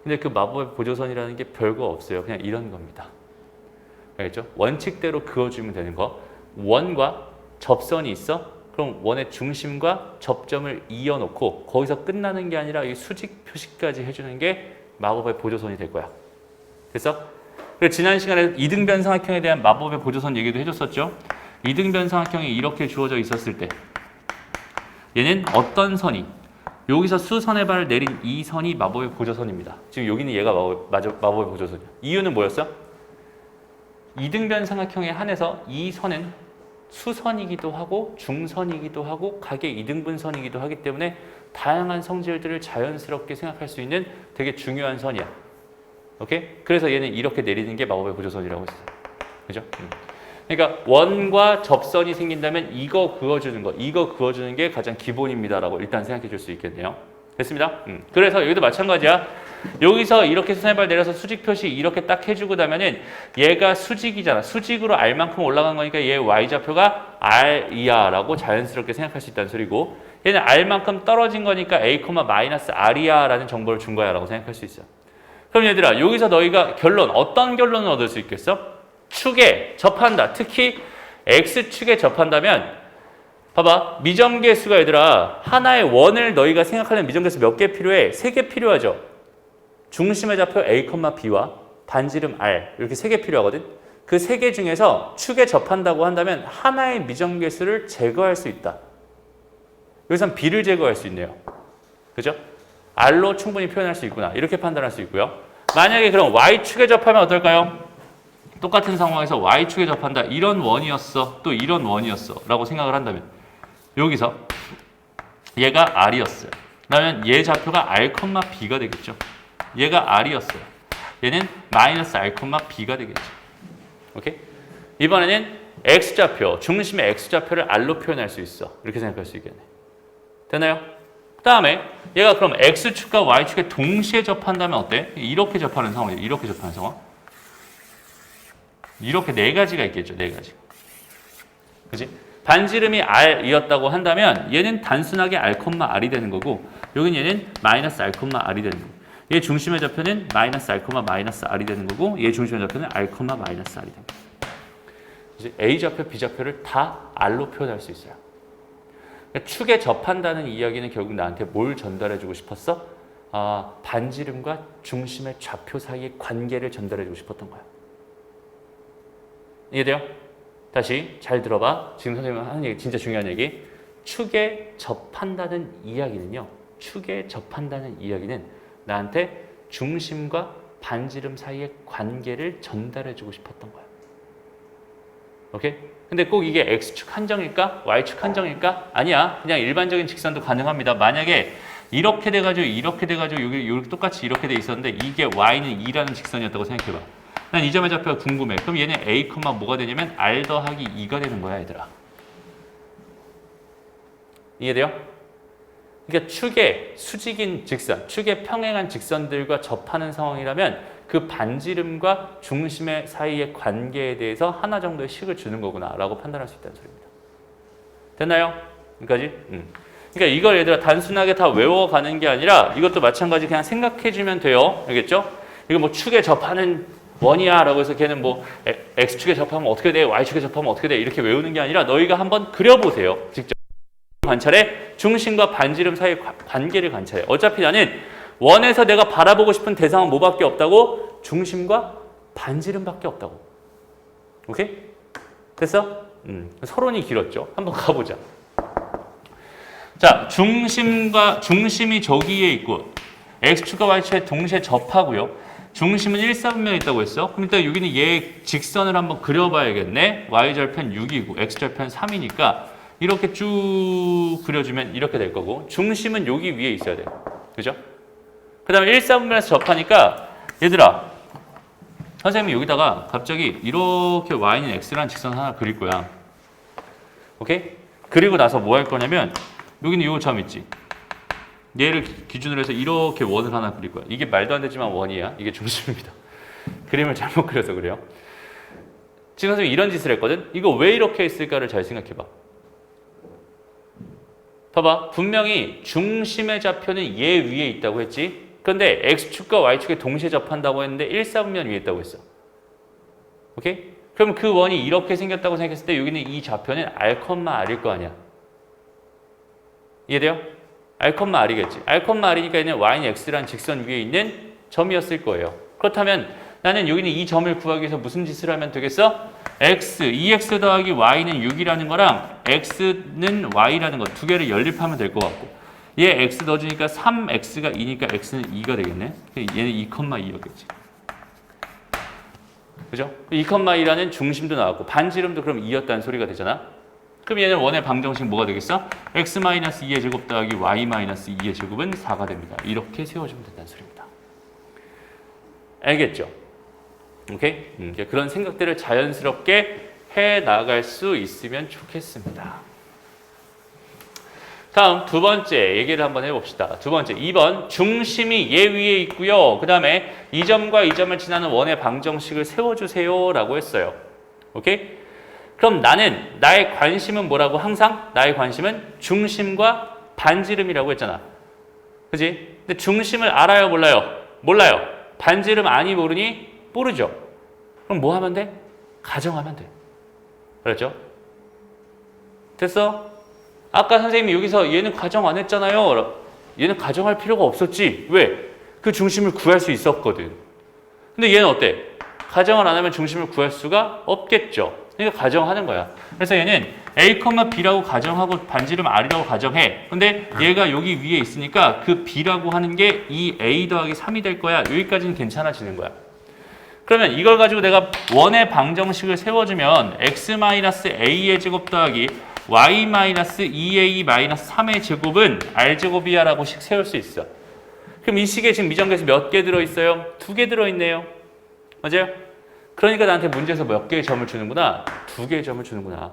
근데 그 마법의 보조선이라는 게 별거 없어요. 그냥 이런 겁니다. 알겠죠? 원칙대로 그어주면 되는 거. 원과 접선이 있어? 그럼 원의 중심과 접점을 이어놓고 거기서 끝나는 게 아니라 이 수직 표시까지 해주는 게 마법의 보조선이 될 거야. 됐어? 그래서 지난 시간에 이등변삼각형에 대한 마법의 보조선 얘기도 해줬었죠. 이등변삼각형이 이렇게 주어져 있었을 때 얘는 어떤 선이 여기서 수선의 발을 내린 이 선이 마법의 보조선입니다. 지금 여기는 얘가 마법의 보조선이야. 이유는 뭐였어? 이등변삼각형에 한해서 이 선은 수선이기도 하고 중선이기도 하고 각의 이등분선이기도 하기 때문에 다양한 성질들을 자연스럽게 생각할 수 있는 되게 중요한 선이야. 오케이? 그래서 얘는 이렇게 내리는 게 마법의 보조선이라고 했어요. 그죠? 그러니까 원과 접선이 생긴다면 이거 그어주는 게 가장 기본입니다라고 일단 생각해 줄 수 있겠네요. 됐습니다. 그래서 여기도 마찬가지야. 여기서 이렇게 수선발 내려서 수직 표시 이렇게 딱 해주고 나면은 얘가 수직이잖아. 수직으로 r만큼 올라간 거니까 얘 y좌표가 r이야 라고 자연스럽게 생각할 수 있다는 소리고 얘는 r만큼 떨어진 거니까 a, r이야 라는 정보를 준 거야 라고 생각할 수 있어. 그럼 얘들아 여기서 너희가 어떤 결론을 얻을 수 있겠어? 축에 접한다. 특히 X축에 접한다면 봐봐. 미정계수가 얘들아 하나의 원을 너희가 생각하려면 미정계수 몇 개 필요해? 3개 필요하죠. 중심의 좌표 A, B와 반지름 R 이렇게 3개 필요하거든. 그 3개 중에서 축에 접한다고 한다면 하나의 미정계수를 제거할 수 있다. 여기선 B를 제거할 수 있네요. 그죠? R로 충분히 표현할 수 있구나. 이렇게 판단할 수 있고요. 만약에 그럼 Y축에 접하면 어떨까요? 똑같은 상황에서 Y축에 접한다. 이런 원이었어. 또 이런 원이었어. 라고 생각을 한다면 여기서 얘가 R이었어요. 그러면 얘 좌표가 R, B가 되겠죠. 얘가 R이었어요. 얘는 마이너스 R, B가 되겠죠. 오케이? 이번에는 X좌표, 중심의 X좌표를 R로 표현할 수 있어. 이렇게 생각할 수 있겠네. 되나요? 그 다음에 얘가 그럼 X축과 Y축에 동시에 접한다면 어때? 이렇게 접하는 상황이에요. 이렇게 접하는 상황. 이렇게 4가지가 있겠죠. 4가지. 그치? 반지름이 R이었다고 한다면 얘는 단순하게 R, R이 되는 거고 여긴 얘는 마이너스 R, R이 되는 거고 얘 중심의 좌표는 마이너스 R, 마이너스 R이 되는 거고 얘 중심의 좌표는 R, 마이너스 R이 됩니다. 이제 A 좌표, B 좌표를 다 R로 표현할 수 있어요. 그러니까 축에 접한다는 이야기는 결국 나한테 뭘 전달해주고 싶었어? 반지름과 중심의 좌표 사이의 관계를 전달해주고 싶었던 거야. 이해돼요? 다시 잘 들어봐. 지금 선생님이 하는 얘기 진짜 중요한 얘기. 축에 접한다는 이야기는요. 축에 접한다는 이야기는 나한테 중심과 반지름 사이의 관계를 전달해주고 싶었던 거야. 오케이? 근데 꼭 이게 X축 한정일까? Y축 한정일까? 아니야. 그냥 일반적인 직선도 가능합니다. 만약에 이렇게 돼가지고 이렇게 돼가지고 여기 똑같이 이렇게 돼 있었는데 이게 Y는 2라는 직선이었다고 생각해봐. 난 이 점의 좌표가 궁금해. 그럼 얘는 A, 뭐가 되냐면 R 더하기 2가 되는 거야, 얘들아. 이해돼요? 그러니까 축의 수직인 직선, 축의 평행한 직선들과 접하는 상황이라면 그 반지름과 중심의 사이의 관계에 대해서 하나 정도의 식을 주는 거구나 라고 판단할 수 있다는 소리입니다. 됐나요? 여기까지? 그러니까 이걸 얘들아 단순하게 다 외워가는 게 아니라 이것도 마찬가지 그냥 생각해주면 돼요. 알겠죠? 이거 뭐 축에 접하는 원이야 라고 해서 걔는 뭐 X축에 접하면 어떻게 돼? Y축에 접하면 어떻게 돼? 이렇게 외우는 게 아니라 너희가 한번 그려보세요. 직접 관찰해. 중심과 반지름 사이의 관계를 관찰해. 어차피 나는 원에서 내가 바라보고 싶은 대상은 뭐밖에 없다고? 중심과 반지름밖에 없다고. 오케이? 됐어? 서론이 길었죠? 한번 가보자. 자, 중심이 저기에 있고 X축과 Y축에 동시에 접하고요. 중심은 1,4분면에 있다고 했어. 그럼 일단 여기는 얘 직선을 한번 그려봐야겠네. Y절편 6이고 X절편 3이니까 이렇게 쭉 그려주면 이렇게 될 거고 중심은 여기 위에 있어야 돼. 그죠? 그 다음에 1,4분면에서 접하니까 얘들아 선생님이 여기다가 갑자기 이렇게 Y는 X라는 직선 하나 그릴 거야. 오케이? 그리고 나서 뭐 할 거냐면 여기는 이 점 있지. 얘를 기준으로 해서 이렇게 원을 하나 그릴 거야. 이게 말도 안 되지만 원이야. 이게 중심입니다. 그림을 잘못 그려서 그래요. 지금 선생님이 이런 짓을 했거든. 이거 왜 이렇게 했을까를 잘 생각해봐. 봐봐. 분명히 중심의 좌표는 얘 위에 있다고 했지. 그런데 X축과 Y축에 동시에 접한다고 했는데 1,4분면 위에 있다고 했어. 오케이? 그럼 그 원이 이렇게 생겼다고 생각했을 때 여기는 이 좌표는 R, R일 거 아니야. 이해돼요? R, R이겠지. R, R이니까 얘는 Y는 X라는 직선 위에 있는 점이었을 거예요. 그렇다면 나는 여기는 이 점을 구하기 위해서 무슨 짓을 하면 되겠어? X, 2X 더하기 Y는 6이라는 거랑 X는 Y라는 거 두 개를 연립하면 될 것 같고 얘 X 넣어주니까 3X가 2니까 X는 2가 되겠네. 얘는 2,2였겠지. 그죠? 2,2라는 중심도 나왔고 반지름도 그럼 2였다는 소리가 되잖아. 그럼 얘는 원의 방정식 뭐가 되겠어? x-2의 제곱 더하기 y-2의 제곱은 4가 됩니다. 이렇게 세워주면 된다는 소리입니다. 알겠죠? 오케이? 그런 생각들을 자연스럽게 해나갈 수 있으면 좋겠습니다. 다음 두 번째 얘기를 한번 해봅시다. 두 번째, 2번 중심이 얘 위에 있고요. 그 다음에 이 점과 이 점을 지나는 원의 방정식을 세워주세요 라고 했어요. 오케이? 그럼 나의 관심은 뭐라고? 항상 나의 관심은 중심과 반지름이라고 했잖아. 그지? 근데 중심을 알아요? 몰라요? 몰라요. 반지름 아니 모르니? 모르죠. 그럼 뭐 하면 돼? 가정하면 돼. 그렇죠? 됐어? 아까 선생님이 여기서 얘는 가정 안 했잖아요. 얘는 가정할 필요가 없었지. 왜? 그 중심을 구할 수 있었거든. 근데 얘는 어때? 가정을 안 하면 중심을 구할 수가 없겠죠. 그러니까 가정하는 거야. 그래서 얘는 A, B라고 가정하고 반지름 R이라고 가정해. 근데 얘가 여기 위에 있으니까 그 B라고 하는 게 이 A 더하기 3이 될 거야. 여기까지는 괜찮아지는 거야. 그러면 이걸 가지고 내가 원의 방정식을 세워주면 x-a의 제곱 더하기 y-2a-3의 제곱은 r제곱이야 라고 식 세울 수 있어. 그럼 이 식에 지금 미정계수 몇 개 들어있어요? 2개 들어있네요. 맞아요? 그러니까 나한테 문제에서 몇 개의 점을 주는구나? 2개의 점을 주는구나.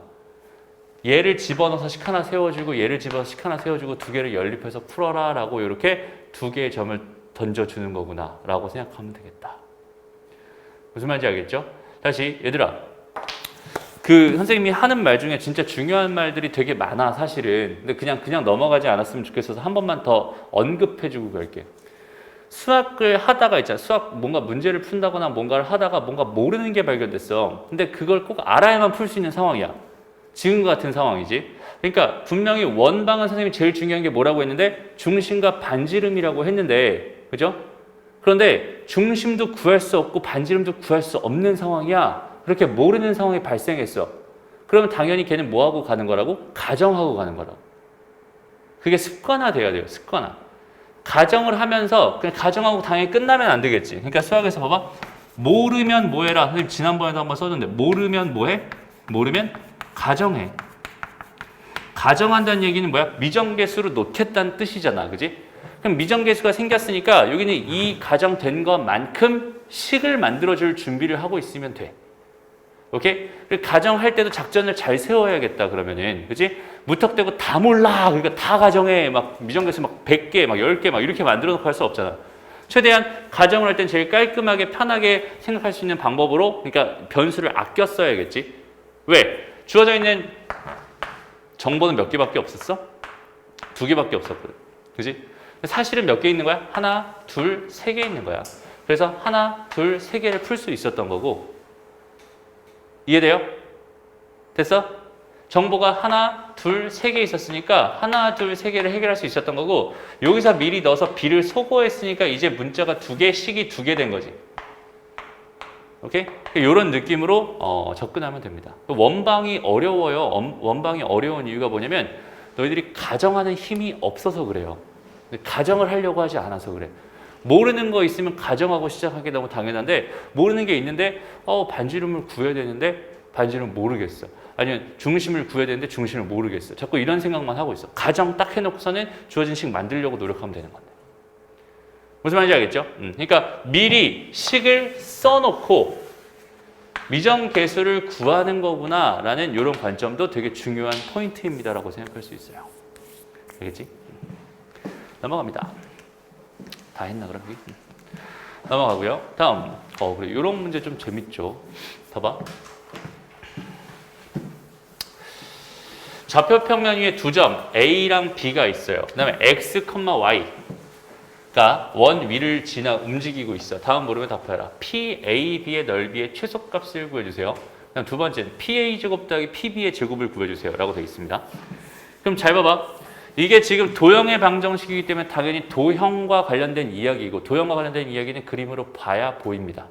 얘를 집어넣어서 식 하나 세워주고 얘를 집어서 식 하나 세워주고 2개를 연립해서 풀어라 라고 이렇게 2개의 점을 던져주는 거구나 라고 생각하면 되겠다. 무슨 말인지 알겠죠? 다시 얘들아, 그 선생님이 하는 말 중에 진짜 중요한 말들이 되게 많아 사실은. 근데 그냥 넘어가지 않았으면 좋겠어서 한 번만 더 언급해주고 갈게. 수학을 하다가 있잖아. 수학 뭔가 문제를 푼다거나 뭔가를 하다가 뭔가 모르는 게 발견됐어. 근데 그걸 꼭 알아야만 풀 수 있는 상황이야. 지금과 같은 상황이지. 그러니까 분명히 원방은 선생님이 제일 중요한 게 뭐라고 했는데 중심과 반지름이라고 했는데, 그죠? 그런데 중심도 구할 수 없고 반지름도 구할 수 없는 상황이야. 그렇게 모르는 상황이 발생했어. 그러면 당연히 걔는 뭐하고 가는 거라고? 가정하고 가는 거라고. 그게 습관화돼야 돼요. 습관화. 가정을 하면서 그냥 가정하고 당연히 끝나면 안 되겠지. 그러니까 수학에서 봐봐. 모르면 뭐해라. 선생님 지난번에도 한번 써줬는데 모르면 뭐해? 모르면 가정해. 가정한다는 얘기는 뭐야? 미정계수로 놓겠다는 뜻이잖아. 그지? 그럼 미정계수가 생겼으니까 여기는 이 가정된 것만큼 식을 만들어줄 준비를 하고 있으면 돼. 오케이? 가정할 때도 작전을 잘 세워야겠다, 그러면은. 그지? 무턱대고 다 몰라. 그러니까 다 가정해. 막 미정계수 막 100개, 막 10개, 막 이렇게 만들어 놓고 할 수 없잖아. 최대한 가정을 할 땐 제일 깔끔하게, 편하게 생각할 수 있는 방법으로, 그러니까 변수를 아껴 써야겠지. 왜? 주어져 있는 정보는 몇 개밖에 없었어? 2개밖에 없었거든. 그지? 사실은 몇 개 있는 거야? 하나, 둘, 3개 있는 거야. 그래서 하나, 둘, 3개를 풀 수 있었던 거고. 이해돼요? 됐어? 정보가 하나, 둘, 3개 있었으니까 하나, 둘, 3개를 해결할 수 있었던 거고, 여기서 미리 넣어서 B를 소거했으니까 이제 문자가 2개, 식이 2개 된 거지. 오케이? 이런 느낌으로 접근하면 됩니다. 원방이 어려워요. 원방이 어려운 이유가 뭐냐면 너희들이 가정하는 힘이 없어서 그래요. 가정을 하려고 하지 않아서 그래. 모르는 거 있으면 가정하고 시작하기 너무 당연한데 모르는 게 있는데 반지름을 구해야 되는데 반지름 모르겠어. 아니면 중심을 구해야 되는데 중심을 모르겠어. 자꾸 이런 생각만 하고 있어. 가정 딱 해놓고서는 주어진 식 만들려고 노력하면 되는 건데. 무슨 말인지 알겠죠? 그러니까 미리 식을 써놓고 미정계수를 구하는 거구나 라는 이런 관점도 되게 중요한 포인트입니다라고 생각할 수 있어요. 알겠지? 넘어갑니다. 다 했나 그럼? 넘어가고요. 다음. 그래. 이런 문제 좀 재밌죠. 봐봐. 좌표 평면 위에 두 점 A랑 B가 있어요. 그 다음에 X, Y가 원 위를 지나 움직이고 있어. 다음 모르면 답해라. PAB의 넓이의 최소값을 구해주세요. 그다음 두 번째는 PA 제곱 더하기 PB의 제곱을 구해주세요. 라고 되어 있습니다. 그럼 잘 봐봐. 이게 지금 도형의 방정식이기 때문에 당연히 도형과 관련된 이야기이고 도형과 관련된 이야기는 그림으로 봐야 보입니다.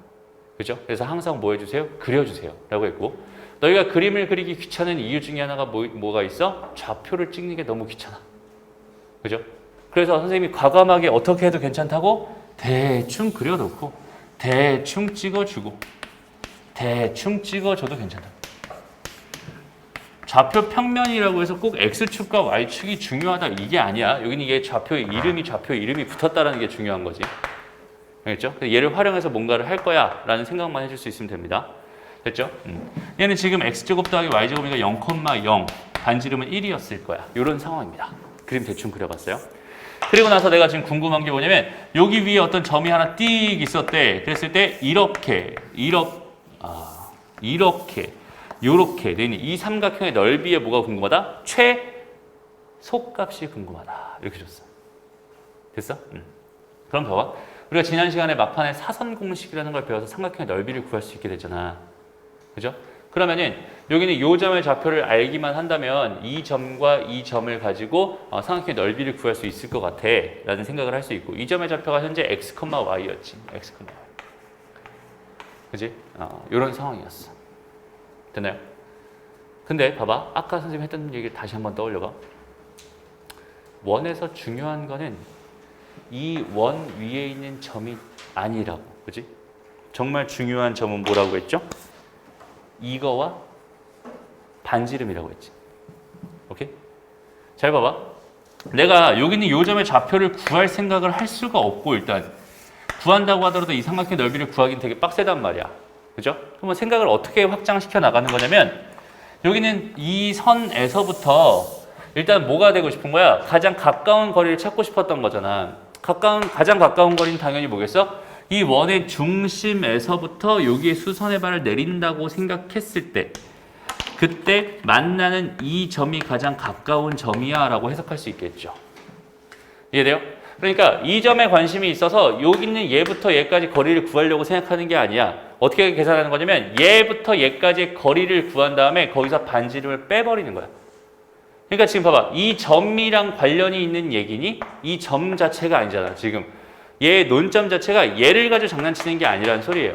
그죠? 그래서 항상 뭐 해주세요? 그려주세요. 라고 했고 너희가 그림을 그리기 귀찮은 이유 중에 하나가 뭐가 있어? 좌표를 찍는 게 너무 귀찮아. 그죠? 그래서 선생님이 과감하게 어떻게 해도 괜찮다고 대충 그려놓고 대충 찍어주고 대충 찍어줘도 괜찮다. 좌표 평면이라고 해서 꼭 X축과 Y축이 중요하다 이게 아니야. 여기는 얘 좌표의 이름이 붙었다는 게 중요한 거지. 알겠죠? 얘를 활용해서 뭔가를 할 거야 라는 생각만 해줄 수 있으면 됩니다. 됐죠? 얘는 지금 X제곱 더하기 Y제곱이니까 0,0 반지름은 1이었을 거야. 이런 상황입니다. 그림 대충 그려봤어요. 그리고 나서 내가 지금 궁금한 게 뭐냐면 여기 위에 어떤 점이 하나 띡 있었대. 그랬을 때 이렇게 요렇게 돼 있는 이 삼각형의 넓이에 뭐가 궁금하다? 최소값이 궁금하다. 이렇게 줬어. 됐어? 그럼 봐봐. 우리가 지난 시간에 막판에 사선 공식이라는 걸 배워서 삼각형의 넓이를 구할 수 있게 됐잖아. 그죠? 그러면은 여기는 요 점의 좌표를 알기만 한다면 이 점과 이 점을 가지고 삼각형의 넓이를 구할 수 있을 것 같아 라는 생각을 할 수 있고 이 점의 좌표가 현재 x, y였지. x, y. 그지? 이런 상황이었어. 됐나요? 근데 봐봐. 아까 선생님이 했던 얘기를 다시 한번 떠올려봐. 원에서 중요한 거는 이 원 위에 있는 점이 아니라고. 그지? 정말 중요한 점은 뭐라고 했죠? 이거와 반지름이라고 했지. 오케이? 잘 봐봐. 내가 여기 있는 요 점의 좌표를 구할 생각을 할 수가 없고 일단 구한다고 하더라도 이 삼각형의 넓이를 구하기는 되게 빡세단 말이야. 그죠? 그러면 생각을 어떻게 확장시켜 나가는 거냐면 여기는 이 선에서부터 일단 뭐가 되고 싶은 거야? 가장 가까운 거리를 찾고 싶었던 거잖아. 가장 가까운 거리는 당연히 뭐겠어? 이 원의 중심에서부터 여기에 수선의 발을 내린다고 생각했을 때 그때 만나는 이 점이 가장 가까운 점이야 라고 해석할 수 있겠죠. 이해돼요? 그러니까 이 점에 관심이 있어서 여기 있는 얘부터 얘까지 거리를 구하려고 생각하는 게 아니야. 어떻게 계산하는 거냐면 얘부터 얘까지의 거리를 구한 다음에 거기서 반지름을 빼버리는 거야. 그러니까 지금 봐봐. 이 점이랑 관련이 있는 얘기니 이 점 자체가 아니잖아. 지금 얘의 논점 자체가 얘를 가지고 장난치는 게 아니라는 소리예요.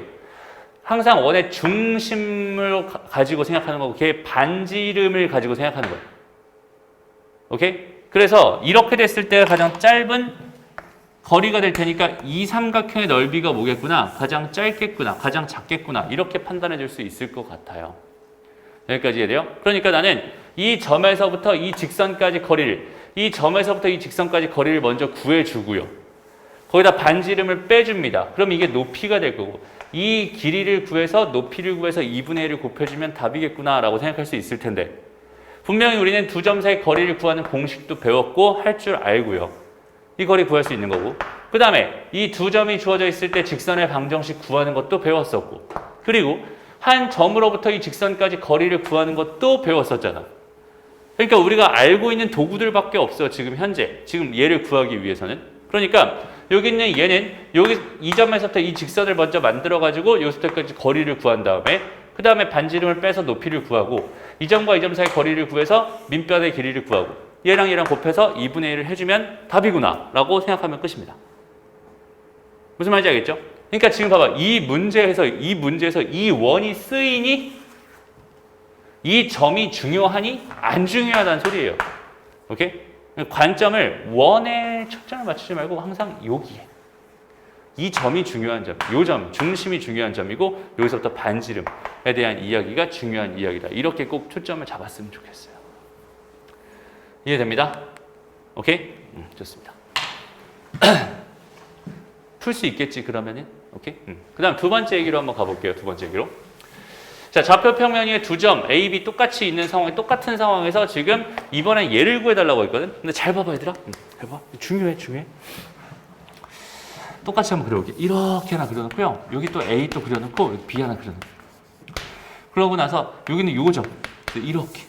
항상 원의 중심을 가지고 생각하는 거고 걔의 반지름을 가지고 생각하는 거예요. 오케이? 그래서 이렇게 됐을 때가 가장 짧은 거리가 될 테니까 이 삼각형의 넓이가 뭐겠구나? 가장 짧겠구나. 가장 작겠구나. 이렇게 판단해 줄 수 있을 것 같아요. 여기까지 이해돼요? 그러니까 나는 이 점에서부터 이 직선까지 거리를 이 점에서부터 이 직선까지 거리를 먼저 구해주고요. 거기다 반지름을 빼줍니다. 그럼 이게 높이가 될 거고 이 길이를 구해서 높이를 구해서 2분의 1을 곱해주면 답이겠구나 라고 생각할 수 있을 텐데 분명히 우리는 두 점 사이 거리를 구하는 공식도 배웠고 할 줄 알고요. 이 거리 구할 수 있는 거고 그 다음에 이 두 점이 주어져 있을 때 직선의 방정식 구하는 것도 배웠었고 그리고 한 점으로부터 이 직선까지 거리를 구하는 것도 배웠었잖아. 그러니까 우리가 알고 있는 도구들밖에 없어. 지금 현재. 지금 얘를 구하기 위해서는. 그러니까 여기 있는 얘는 여기 이 점에서부터 이 직선을 먼저 만들어가지고 여기서부터까지 거리를 구한 다음에 그 다음에 반지름을 빼서 높이를 구하고 이 점과 이 점 사이 거리를 구해서 민변의 길이를 구하고 얘랑 얘랑 곱해서 2분의 1을 해주면 답이구나 라고 생각하면 끝입니다. 무슨 말인지 알겠죠? 그러니까 지금 봐봐. 이 문제에서 이 원이 쓰이니 이 점이 중요하니 안 중요하다는 소리예요. 오케이? 관점을 원에 초점을 맞추지 말고 항상 여기에. 이 점이 중요한 점, 요 점, 중심이 중요한 점이고 여기서부터 반지름에 대한 이야기가 중요한 이야기다. 이렇게 꼭 초점을 잡았으면 좋겠어요. 이해됩니다? 오케이? 좋습니다. 풀 수 있겠지 그러면은? 오케이? 그 다음 두 번째 얘기로 한번 가볼게요. 두 번째 얘기로. 자, 좌표 평면 위에 두 점 A, B 똑같이 있는 상황, 똑같은 상황에서 지금 이번엔 얘를 구해달라고 했거든. 근데 잘 봐봐 얘들아. 잘 봐. 중요해. 똑같이 한번 그려볼게. 이렇게 하나 그려놓고요. 여기 또 A 또 그려놓고 여기 B 하나 그려놓고. 그러고 나서 여기는 요 점. 이렇게.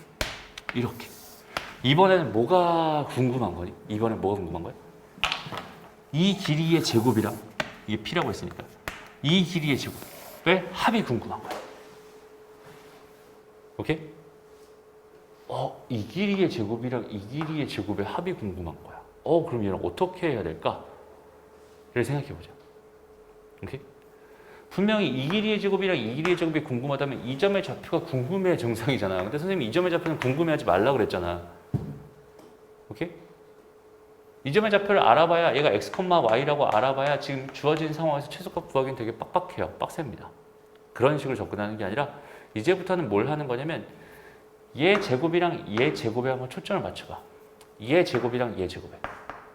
이번에는 뭐가 궁금한 거니? 이번엔 뭐가 궁금한 거야? 이 길이의 제곱이랑 이게 P라고 했으니까 이 길이의 제곱의 합이 궁금한 거야. 오케이? 이 길이의 제곱이랑 이 길이의 제곱의 합이 궁금한 거야. 그럼 얘는 어떻게 해야 될까? 를 생각해보자. 오케이? 분명히 이 길이의 제곱이랑 이 길이의 제곱이 궁금하다면 이 점의 좌표가 궁금해야 정상이잖아. 근데 선생님이 이 점의 좌표는 궁금해하지 말라고 그랬잖아. 오케이? 이 점의 좌표를 알아봐야 얘가 x, y라고 알아봐야 지금 주어진 상황에서 최소값 구하기는 되게 빡빡해요. 빡셉니다. 그런 식으로 접근하는 게 아니라 이제부터는 뭘 하는 거냐면 얘 제곱이랑 얘 제곱에 한번 초점을 맞춰봐. 얘 제곱이랑 얘 제곱에.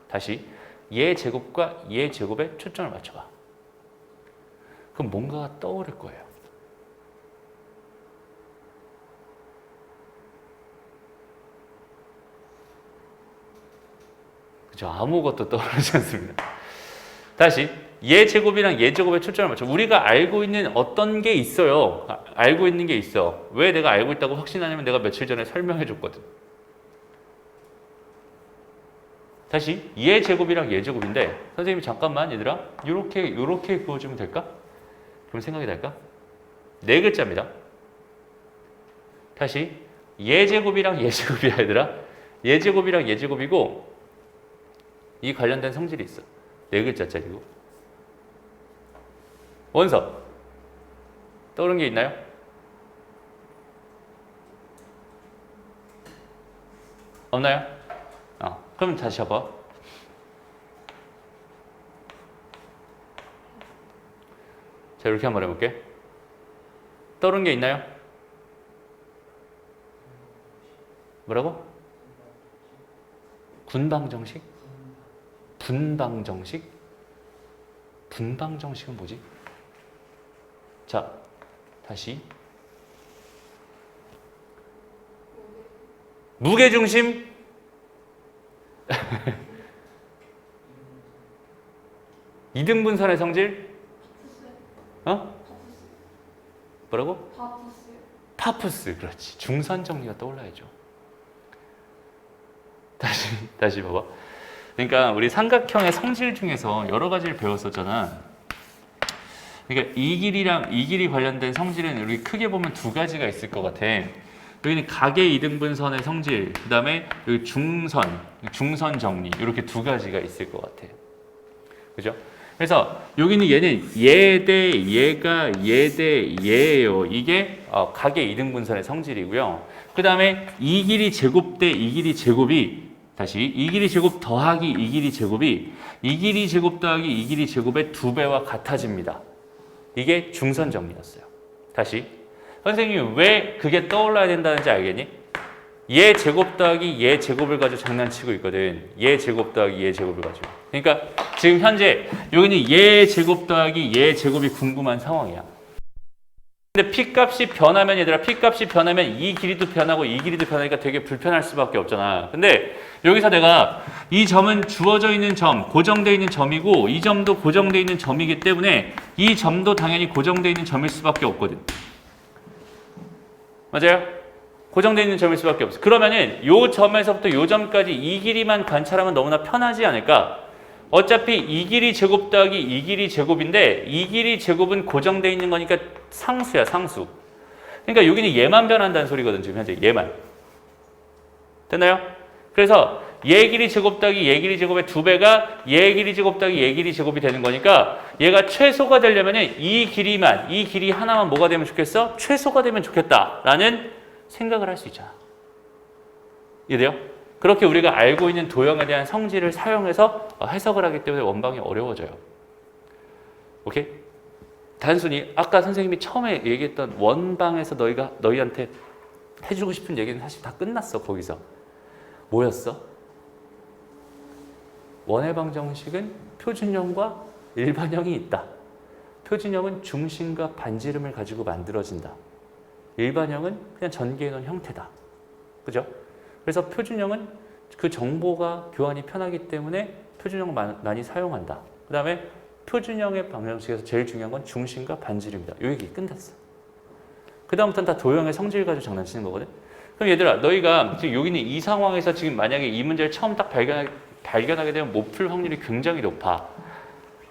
다시 얘 제곱과 얘 제곱에 초점을 맞춰봐. 그럼 뭔가가 떠오를 거예요. 그죠? 아무것도 떠오르지 않습니다. 다시 얘 제곱이랑 얘 제곱에 초점을 맞춰. 우리가 알고 있는 어떤 게 있어요. 알고 있는 게 있어. 왜 내가 알고 있다고 확신하냐면 내가 며칠 전에 설명해 줬거든. 다시 얘 제곱이랑 얘 제곱인데 선생님이 잠깐만 얘들아 요렇게 그어주면 될까? 그럼 생각이 날까? 네 글자입니다. 다시 예제곱이랑 예제곱이야 얘들아. 예제곱이랑 예제곱이고 이 관련된 성질이 있어. 네 글자짜리고. 원서 떠오른 게 있나요? 없나요? 그럼 다시 해봐. 자, 이렇게 한번 해볼게. 떠오른 게 있나요? 뭐라고? 군방정식? 분방정식? 분방정식은 뭐지? 자, 다시. 무게중심? 이등분선의 성질? 뭐라고? 파푸스. 그렇지. 중선 정리가 떠올라야죠. 다시 봐봐. 그러니까 우리 삼각형의 성질 중에서 여러 가지를 배웠었잖아. 그러니까 이 길이 관련된 성질은 우리 크게 보면 두 가지가 있을 것 같아. 여기는 각의 이등분선의 성질, 그 다음에 여기 중선 정리 이렇게 두 가지가 있을 것 같아. 그죠? 그래서 여기는 얘는 얘 대 얘가 얘 대 얘예요. 이게 각의 이등분선의 성질이고요. 그 다음에 이 길이 제곱 대 이 길이 제곱이 다시 이 길이 제곱 더하기 이 길이 제곱이 이 길이 제곱 더하기 이 길이 제곱의 2배와 같아집니다. 이게 중선 정리였어요. 다시 선생님이 왜 그게 떠올라야 된다는지 알겠니? 얘 제곱 더하기 얘 제곱을 가지고 장난치고 있거든. 얘 제곱 더하기 얘 제곱을 가지고. 그러니까 지금 현재 여기는 얘 제곱 더하기 얘 제곱이 궁금한 상황이야. 근데 P값이 변하면 얘들아, P값이 변하면 이 길이도 변하고 이 길이도 변하니까 되게 불편할 수밖에 없잖아. 근데 여기서 내가 이 점은 주어져 있는 점, 고정되어 있는 점이고 이 점도 고정되어 있는 점이기 때문에 이 점도 당연히 고정되어 있는 점일 수밖에 없거든. 맞아요? 고정되어 있는 점일 수밖에 없어. 그러면은 요 점에서부터 요 점까지 이 길이만 관찰하면 너무나 편하지 않을까? 어차피 이 길이 제곱 더하기 이 길이 제곱인데 이 길이 제곱은 고정되어 있는 거니까 상수야, 상수. 그러니까 여기는 얘만 변한다는 소리거든, 지금 현재 얘만. 됐나요? 그래서 얘 길이 제곱 더하기 얘 길이 제곱의 2배가 얘 길이 제곱 더하기 얘 길이 제곱이 되는 거니까 얘가 최소가 되려면은 이 길이 하나만 뭐가 되면 좋겠어? 최소가 되면 좋겠다라는 생각을 할 수 있잖아. 이해돼요? 그렇게 우리가 알고 있는 도형에 대한 성질을 사용해서 해석을 하기 때문에 원방이 어려워져요. 오케이? 단순히 아까 선생님이 처음에 얘기했던 원방에서 너희한테 해주고 싶은 얘기는 사실 다 끝났어. 거기서 뭐였어? 원해방정식은 표준형과 일반형이 있다. 표준형은 중심과 반지름을 가지고 만들어진다. 일반형은 그냥 전개해 놓은 형태다. 그죠? 그래서 표준형은 그 정보가 교환이 편하기 때문에 표준형을 많이 사용한다. 그 다음에 표준형의 방정식에서 제일 중요한 건 중심과 반지름이다. 이 얘기 끝났어. 그 다음부터는 다 도형의 성질 가지고 장난치는 거거든. 그럼 얘들아, 너희가 지금 여기는 이 상황에서 지금 만약에 이 문제를 처음 딱 발견하게 되면 못 풀 확률이 굉장히 높아.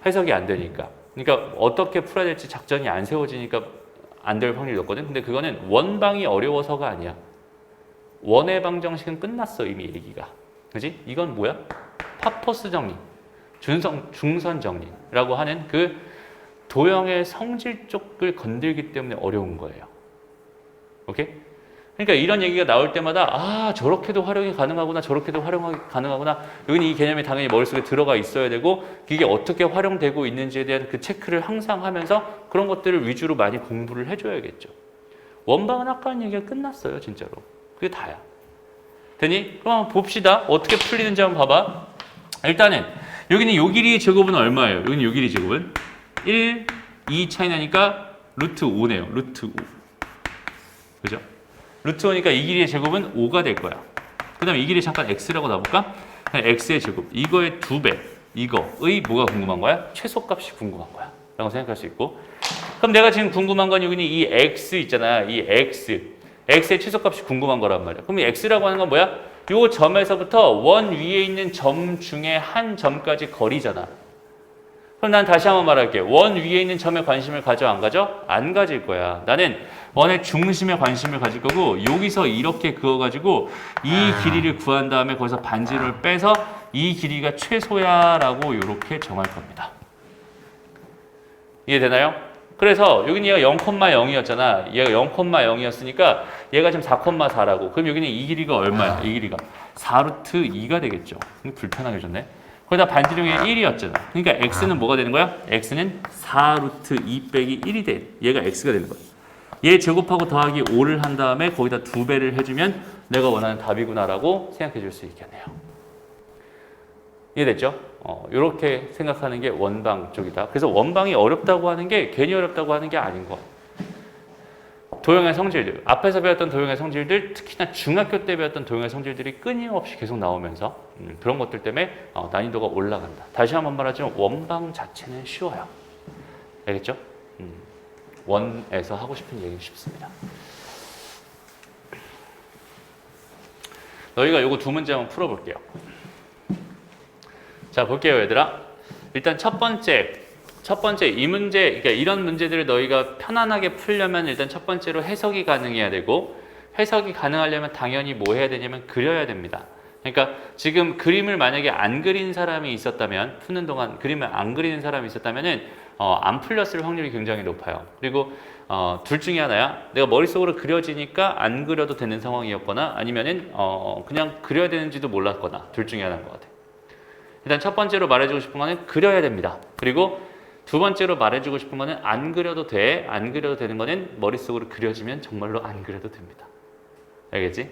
해석이 안 되니까. 그러니까 어떻게 풀어야 될지 작전이 안 세워지니까 안 될 확률이 높거든. 근데 그거는 원방이 어려워서가 아니야. 원의 방정식은 끝났어, 이미 얘기가. 그지? 이건 뭐야? 파퍼스 정리, 중선 정리라고 하는 그 도형의 성질 쪽을 건들기 때문에 어려운 거예요. 오케이? 그러니까 이런 얘기가 나올 때마다 저렇게도 활용이 가능하구나, 저렇게도 활용이 가능하구나. 여기는 이 개념이 당연히 머릿속에 들어가 있어야 되고 이게 어떻게 활용되고 있는지에 대한 그 체크를 항상 하면서 그런 것들을 위주로 많이 공부를 해줘야겠죠. 원방은 아까 한 얘기가 끝났어요, 진짜로. 그게 다야. 되니? 그럼 한번 봅시다. 어떻게 풀리는지 한번 봐봐. 일단은 여기는 요 길이의 제곱은 얼마예요? 여기는 요 길이 제곱은 1, 2 차이 나니까 루트 5네요. 루트 5. 그죠? 루트 5니까 이 길이의 제곱은 5가 될 거야. 그 다음에 이 길이 잠깐 x라고 놔볼까? x의 제곱. 이거의 2배. 이거의 뭐가 궁금한 거야? 최소값이 궁금한 거야. 라고 생각할 수 있고. 그럼 내가 지금 궁금한 건 여기는 이 x 있잖아. 이 x의 최소값이 궁금한 거란 말이야. 그럼 이 x라고 하는 건 뭐야? 요 점에서부터 원 위에 있는 점 중에 한 점까지 거리잖아. 그럼 난 다시 한번 말할게. 원 위에 있는 점에 관심을 가져 안 가져? 안 가질 거야. 나는 원의 중심에 관심을 가질 거고 여기서 이렇게 그어가지고 이 길이를 구한 다음에 거기서 반지름을 빼서 이 길이가 최소야 라고 이렇게 정할 겁니다. 이해되나요? 그래서 여기는 얘가 0,0이었잖아. 얘가 0,0이었으니까 얘가 지금 4,4라고. 그럼 여기는 이 길이가 얼마야? 이 길이가 4루트 2가 되겠죠. 불편하게 줬네. 거기다 반지름이 1이었잖아. 그러니까 x는 뭐가 되는 거야? x는 4루트 2 빼기 1이 돼. 얘가 x가 되는 거야. 얘 제곱하고 더하기 5를 한 다음에 거기다 2배를 해주면 내가 원하는 답이구나라고 생각해 줄 수 있겠네요. 이해됐죠? 이렇게 생각하는 게 원방 쪽이다. 그래서 원방이 어렵다고 하는 게 괜히 어렵다고 하는 게 아닌 것 같아요. 도형의 성질들, 앞에서 배웠던 도형의 성질들, 특히나 중학교 때 배웠던 도형의 성질들이 끊임없이 계속 나오면서 그런 것들 때문에 난이도가 올라간다. 다시 한번 말하지만 원방 자체는 쉬워요. 알겠죠? 원에서 하고 싶은 얘기 쉽습니다. 너희가 요거 두 문제 한번 풀어볼게요. 자, 볼게요, 얘들아. 일단 첫 번째 이 문제, 그러니까 이런 문제들을 너희가 편안하게 풀려면 일단 첫 번째로 해석이 가능해야 되고, 해석이 가능하려면 당연히 뭐 해야 되냐면 그려야 됩니다. 그러니까 지금 그림을 만약에 안 그린 사람이 있었다면, 푸는 동안 그림을 안 그리는 사람이 있었다면은 안 풀렸을 확률이 굉장히 높아요. 그리고 둘 중에 하나야. 내가 머릿속으로 그려지니까 안 그려도 되는 상황이었거나 아니면은 그냥 그려야 되는지도 몰랐거나 둘 중에 하나인 것 같아. 일단 첫 번째로 말해주고 싶은 거는 그려야 됩니다. 그리고 두 번째로 말해주고 싶은 거는 안 그려도 돼. 안 그려도 되는 거는 머릿속으로 그려지면 정말로 안 그려도 됩니다. 알겠지?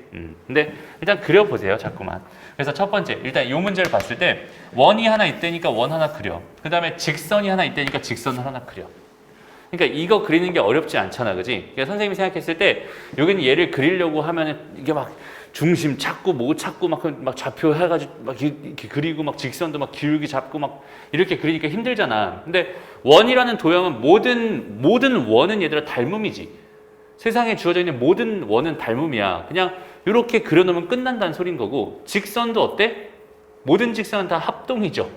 근데 일단 그려보세요. 자꾸만. 그래서 첫 번째, 일단 이 문제를 봤을 때 원이 하나 있다니까 원 하나 그려. 그 다음에 직선이 하나 있다니까 직선을 하나 그려. 그러니까 이거 그리는 게 어렵지 않잖아. 그지? 그러니까 선생님이 생각했을 때 여기는 얘를 그리려고 하면은 이게 막 중심 찾고 뭐 찾고 막 좌표 해가지고 막 이렇게 그리고 막 직선도 막 기울기 잡고 막 이렇게 그리니까 힘들잖아. 근데 원이라는 도형은 모든 원은 얘들아 닮음이지. 세상에 주어져 있는 모든 원은 닮음이야. 그냥 이렇게 그려놓으면 끝난다는 소린 거고, 직선도 어때? 모든 직선은 다 합동이죠.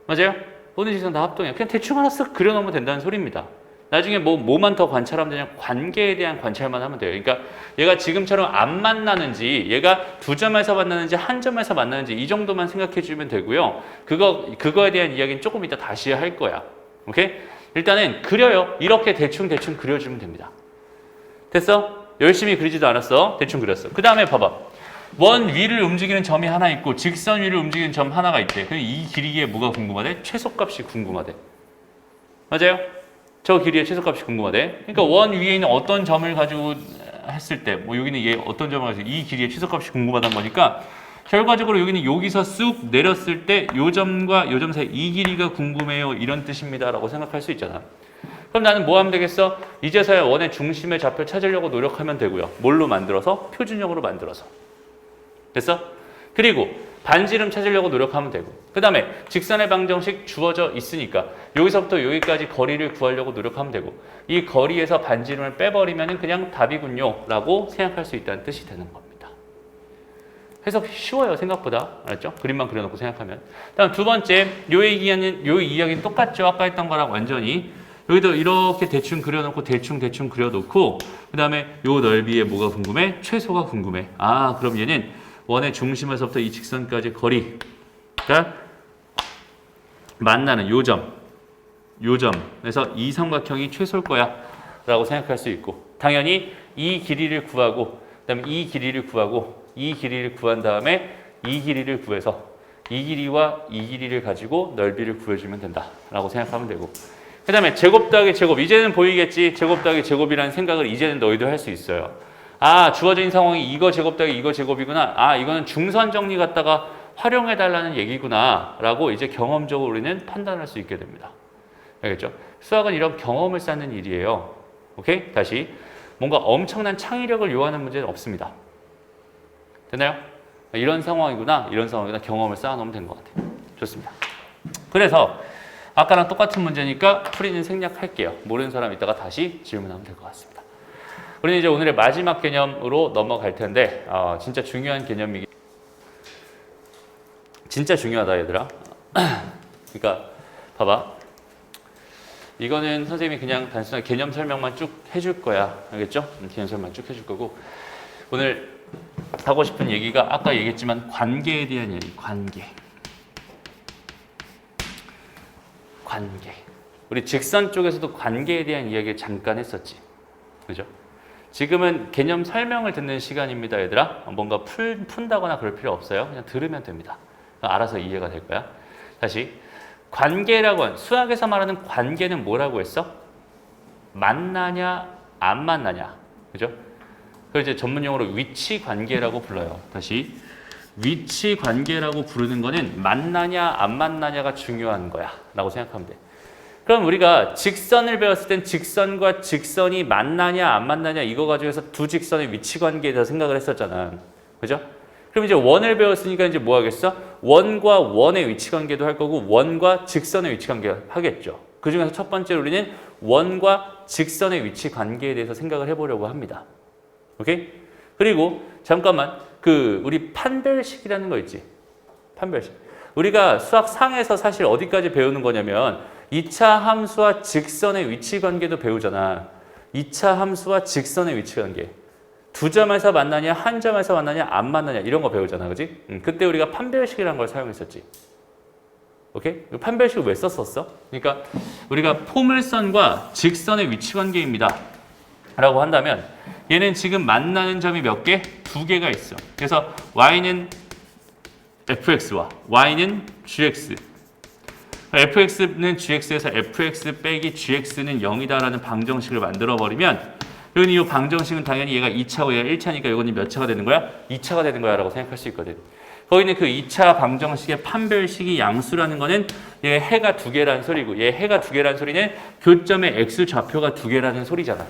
맞아요? 모든 직선은 다 합동이야. 그냥 대충 하나 쓱 그려놓으면 된다는 소리입니다. 나중에 뭐만 더 관찰하면 되냐? 관계에 대한 관찰만 하면 돼요. 그러니까 얘가 지금처럼 안 만나는지, 얘가 두 점에서 만나는지 한 점에서 만나는지 이 정도만 생각해 주면 되고요. 그거에 대한 이야기는 조금 이따 다시 할 거야. 오케이? 일단은 그려요. 이렇게 대충 그려주면 됩니다. 됐어? 열심히 그리지도 않았어. 대충 그렸어. 그 다음에 봐봐. 원 위를 움직이는 점이 하나 있고 직선 위를 움직이는 점 하나가 있대. 그럼 이 길이의 뭐가 궁금하대? 최소값이 궁금하대. 맞아요? 저 길이의 최소값이 궁금하대. 그러니까 원 위에 있는 어떤 점을 가지고 했을 때, 뭐 여기는 얘 어떤 점을 가지고 이 길이의 최소값이 궁금하단 거니까 결과적으로 여기는 여기서 쑥 내렸을 때 요 점과 요 점 사이 이 길이가 궁금해요. 이런 뜻입니다. 라고 생각할 수 있잖아. 그럼 나는 뭐 하면 되겠어? 이제서야 원의 중심의 좌표를 찾으려고 노력하면 되고요. 뭘로 만들어서? 표준형으로 만들어서. 됐어? 그리고 반지름 찾으려고 노력하면 되고, 그 다음에 직선의 방정식 주어져 있으니까 여기서부터 여기까지 거리를 구하려고 노력하면 되고, 이 거리에서 반지름을 빼버리면 그냥 답이군요 라고 생각할 수 있다는 뜻이 되는 겁니다. 해석 쉬워요. 생각보다. 알았죠? 그림만 그려놓고 생각하면. 다음 두 번째, 요 이야기는 똑같죠? 아까 했던 거랑 완전히. 여기도 이렇게 대충 그려놓고 대충 그려놓고, 그 다음에 요 넓이에 뭐가 궁금해? 최소가 궁금해. 아, 그럼 얘는 원의 중심에서부터 이 직선까지 거리가 만나는 요 점에서 이 삼각형이 최소일 거야 라고 생각할 수 있고, 당연히 이 길이를 구하고, 그 다음에 이 길이를 구하고, 이 길이를 구한 다음에 이 길이를 구해서 이 길이와 이 길이를 가지고 넓이를 구해주면 된다 라고 생각하면 되고, 그 다음에 제곱 더하기 제곱, 이제는 보이겠지? 제곱 더하기 제곱이라는 생각을 이제는 너희도 할 수 있어요. 아, 주어진 상황이 이거 제곱 더하기 이거 제곱이구나. 아, 이거는 중선 정리 갖다가 활용해달라는 얘기구나 라고 이제 경험적으로 우리는 판단할 수 있게 됩니다. 알겠죠? 수학은 이런 경험을 쌓는 일이에요. 오케이? 다시. 뭔가 엄청난 창의력을 요하는 문제는 없습니다. 됐나요? 이런 상황이구나, 경험을 쌓아놓으면 된 것 같아요. 좋습니다. 그래서 아까랑 똑같은 문제니까 풀이는 생략할게요. 모르는 사람 이따가 다시 질문하면 될 것 같습니다. 우리는 이제 오늘의 마지막 개념으로 넘어갈 텐데, 진짜 중요한 진짜 중요하다, 얘들아. 그러니까 봐봐. 이거는 선생님이 그냥 단순한 개념 설명만 쭉 해줄 거야. 알겠죠? 개념 설명만 쭉 해줄 거고. 오늘 하고 싶은 얘기가 아까 얘기했지만 관계에 대한 얘기. 관계. 우리 직선 쪽에서도 관계에 대한 이야기를 잠깐 했었지. 그죠? 지금은 개념 설명을 듣는 시간입니다, 얘들아. 뭔가 푼다거나 그럴 필요 없어요. 그냥 들으면 됩니다. 알아서 이해가 될 거야. 다시. 관계라고 하는, 수학에서 말하는 관계는 뭐라고 했어? 만나냐, 안 만나냐. 그죠? 그걸 이제 전문용어로 위치 관계라고 불러요. 다시. 위치 관계라고 부르는 거는 만나냐, 안 만나냐가 중요한 거야. 라고 생각하면 돼. 그럼 우리가 직선을 배웠을 땐 직선과 직선이 만나냐, 안 만나냐 이거 가지고서 두 직선의 위치 관계에 대해서 생각을 했었잖아. 그죠? 그럼 이제 원을 배웠으니까 이제 뭐 하겠어? 원과 원의 위치 관계도 할 거고 원과 직선의 위치 관계 하겠죠. 그 중에서 첫 번째로 우리는 원과 직선의 위치 관계에 대해서 생각을 해보려고 합니다. 오케이? 그리고 잠깐만 우리 판별식이라는 거 있지? 판별식. 우리가 수학 상에서 사실 어디까지 배우는 거냐면 2차 함수와 직선의 위치 관계도 배우잖아. 2차 함수와 직선의 위치 관계. 두 점에서 만나냐, 한 점에서 만나냐, 안 만나냐 이런 거 배우잖아. 그지? 그때 우리가 판별식이라는 걸 사용했었지. 오케이? 판별식을 왜 썼었어? 그러니까 우리가 포물선과 직선의 위치 관계입니다. 라고 한다면 얘는 지금 만나는 점이 몇 개? 두 개가 있어. 그래서 y는 fx와 y는 gx. fx는 gx에서 fx 빼기 gx는 0이다라는 방정식을 만들어버리면 그러니 이 방정식은 당연히 얘가 2차고 얘가 1차니까 이거는 몇 차가 되는 거야? 2차가 되는 거야 라고 생각할 수 있거든. 거기는 그 2차 방정식의 판별식이 양수라는 거는 얘 해가 두 개라는 소리고 얘 해가 두 개라는 소리는 교점의 x 좌표가 두 개라는 소리잖아.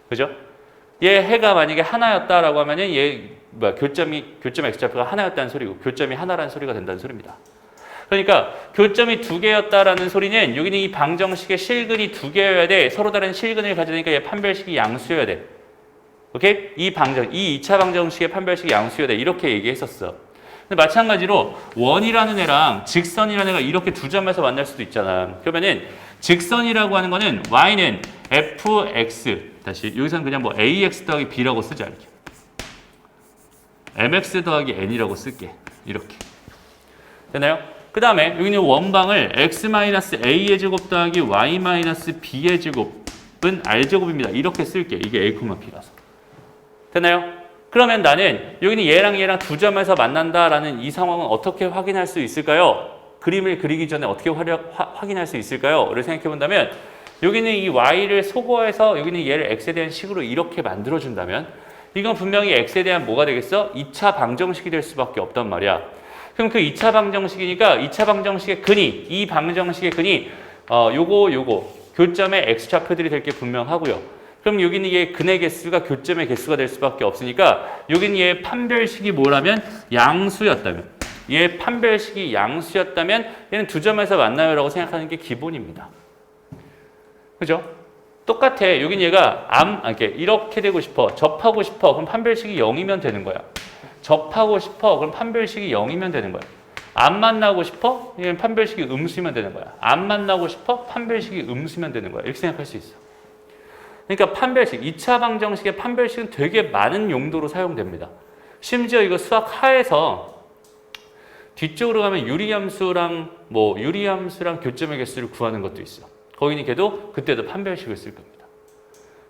그죠? 얘 해가 만약에 하나였다라고 하면은 얘 교점의 x 좌표가 하나였다는 소리고 교점이 하나라는 소리가 된다는 소리입니다. 그러니까 교점이 두 개였다라는 소리는 여기는 이 방정식의 실근이 두 개여야 돼. 서로 다른 실근을 가지니까 얘 판별식이 양수여야 돼. 오케이? 이 2차 방정식의 판별식이 양수여야 돼. 이렇게 얘기했었어. 근데 마찬가지로 원이라는 애랑 직선이라는 애가 이렇게 두 점에서 만날 수도 있잖아. 그러면은 직선이라고 하는 거는 y는 fx 다시 여기서는 그냥 뭐 ax 더하기 b라고 쓰지 않게. mx 더하기 n이라고 쓸게. 이렇게. 되나요? 그 다음에 여기는 원방을 x-a의 제곱 더하기 y-b의 제곱은 r제곱입니다. 이렇게 쓸게. 이게 a, b라서. 되나요? 그러면 나는 여기는 얘랑 두 점에서 만난다라는 이 상황은 어떻게 확인할 수 있을까요? 그림을 그리기 전에 어떻게 확인할 수 있을까요? 를 생각해 본다면 여기는 이 y를 소거해서 여기는 얘를 x에 대한 식으로 이렇게 만들어준다면 이건 분명히 x에 대한 뭐가 되겠어? 2차 방정식이 될 수밖에 없단 말이야. 그럼 그 2차 방정식이니까 2차 방정식의 근이 이 방정식의 근이 요거 교점의 x 좌표들이 될 게 분명하고요. 그럼 여기는 얘 근의 개수가 교점의 개수가 될 수밖에 없으니까 여기는 얘 판별식이 뭐라면 양수였다면 얘 판별식이 양수였다면 얘는 두 점에서 만나요라고 생각하는 게 기본입니다. 그죠? 똑같아. 여긴 얘가 이렇게 되고 싶어. 접하고 싶어. 그럼 판별식이 0이면 되는 거야. 접하고 싶어. 그럼 판별식이 0이면 되는 거야. 안 만나고 싶어? 얘는 판별식이 음수면 되는 거야. 안 만나고 싶어? 판별식이 음수면 되는 거야. 이렇게 생각할 수 있어. 그러니까 판별식, 2차 방정식의 판별식은 되게 많은 용도로 사용됩니다. 심지어 이거 수학 하에서 뒤쪽으로 가면 유리함수랑 교점의 개수를 구하는 것도 있어. 거기는 걔도 그때도 판별식을 쓸 겁니다.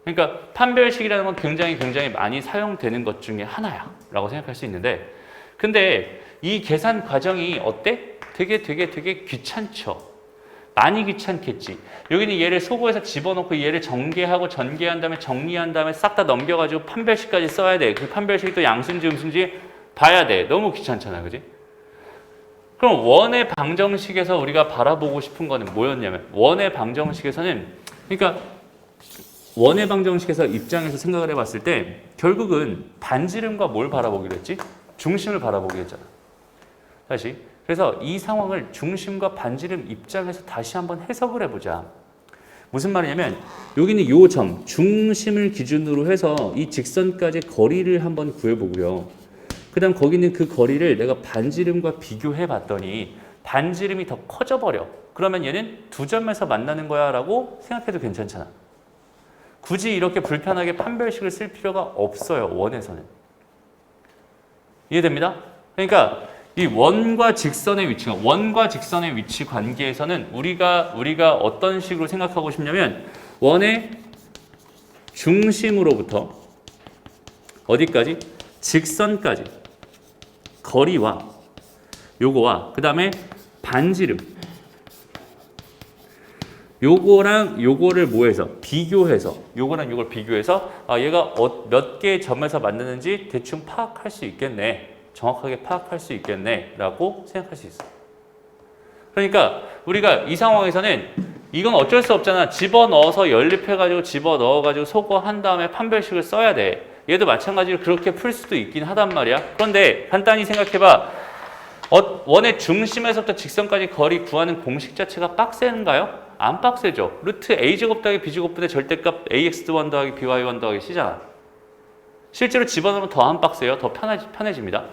그러니까 판별식이라는 건 굉장히 많이 사용되는 것 중에 하나야 라고 생각할 수 있는데 근데 이 계산 과정이 어때? 되게 귀찮죠. 많이 귀찮겠지. 여기는 얘를 소거해서 집어넣고 얘를 전개하고 전개한 다음에 정리한 다음에 싹 다 넘겨가지고 판별식까지 써야 돼. 그 판별식이 또 양수인지 음수인지 봐야 돼. 너무 귀찮잖아. 그지? 그럼 원의 방정식에서 우리가 바라보고 싶은 거는 뭐였냐면 원의 방정식에서는 그러니까 원의 방정식에서 입장에서 생각을 해봤을 때 결국은 반지름과 뭘 바라보기로 했지? 중심을 바라보기로 했잖아. 다시. 그래서 이 상황을 중심과 반지름 입장에서 다시 한번 해석을 해보자. 무슨 말이냐면 여기는 요 점, 중심을 기준으로 해서 이 직선까지 거리를 한번 구해보고요. 그 다음 거기 있는 그 거리를 내가 반지름과 비교해 봤더니 반지름이 더 커져버려. 그러면 얘는 두 점에서 만나는 거야 라고 생각해도 괜찮잖아. 굳이 이렇게 불편하게 판별식을 쓸 필요가 없어요. 원에서는. 이해됩니다? 그러니까 이 원과 직선의 위치 관계에서는 우리가 어떤 식으로 생각하고 싶냐면 원의 중심으로부터 어디까지? 직선까지 거리와 요거와 그 다음에 반지름 요거랑 요거를 뭐해서 비교해서 요거랑 요걸 비교해서 얘가 몇 개의 점에서 만드는지 대충 파악할 수 있겠네. 정확하게 파악할 수 있겠네 라고 생각할 수 있어. 그러니까 우리가 이 상황에서는 이건 어쩔 수 없잖아. 집어넣어서 연립해가지고 집어넣어가지고 소거한 다음에 판별식을 써야 돼. 얘도 마찬가지로 그렇게 풀 수도 있긴 하단 말이야. 그런데 간단히 생각해봐. 원의 중심에서부터 직선까지 거리 구하는 공식 자체가 빡센가요? 안 빡세죠. 루트 a제곱 더하기 b제곱분의 절대값 ax1 더하기 by1 더하기 c잖아. 실제로 집어넣으면 더 안 빡세요. 더 편해집니다.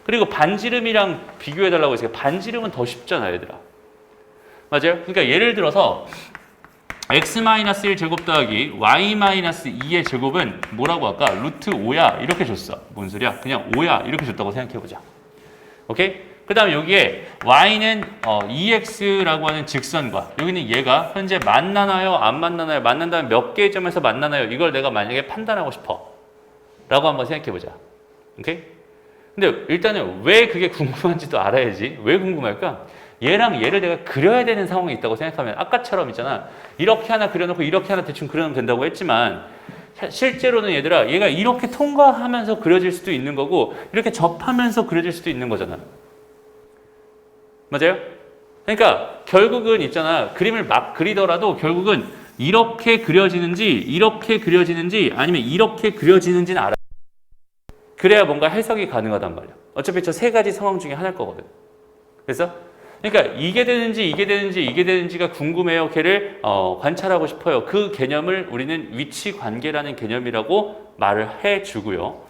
그리고 반지름이랑 비교해달라고 했어요. 반지름은 더 쉽잖아, 얘들아. 맞아요? 그러니까 예를 들어서 x-1 제곱 더하기 y-2의 제곱은 뭐라고 할까? 루트 5야 이렇게 줬어. 뭔 소리야? 그냥 5야 이렇게 줬다고 생각해보자. 오케이? 그 다음에 여기에 y는 2x라고 하는 직선과 여기는 얘가 현재 만나나요? 안 만나나요? 만난다면 몇 개의 점에서 만나나요? 이걸 내가 만약에 판단하고 싶어 라고 한번 생각해보자. 오케이? 근데 일단은 왜 그게 궁금한지도 알아야지. 왜 궁금할까? 얘랑 얘를 내가 그려야 되는 상황이 있다고 생각하면 아까처럼 있잖아. 이렇게 하나 그려놓고 이렇게 하나 대충 그려놓으면 된다고 했지만 실제로는 얘들아 얘가 이렇게 통과하면서 그려질 수도 있는 거고 이렇게 접하면서 그려질 수도 있는 거잖아. 맞아요? 그러니까 결국은 있잖아. 그림을 막 그리더라도 결국은 이렇게 그려지는지 아니면 이렇게 그려지는지는 알아. 그래야 뭔가 해석이 가능하단 말이야. 어차피 저 세 가지 상황 중에 하나일 거거든. 그래서 그러니까 이게 되는지가 궁금해요. 걔를 관찰하고 싶어요. 그 개념을 우리는 위치 관계라는 개념이라고 말을 해주고요.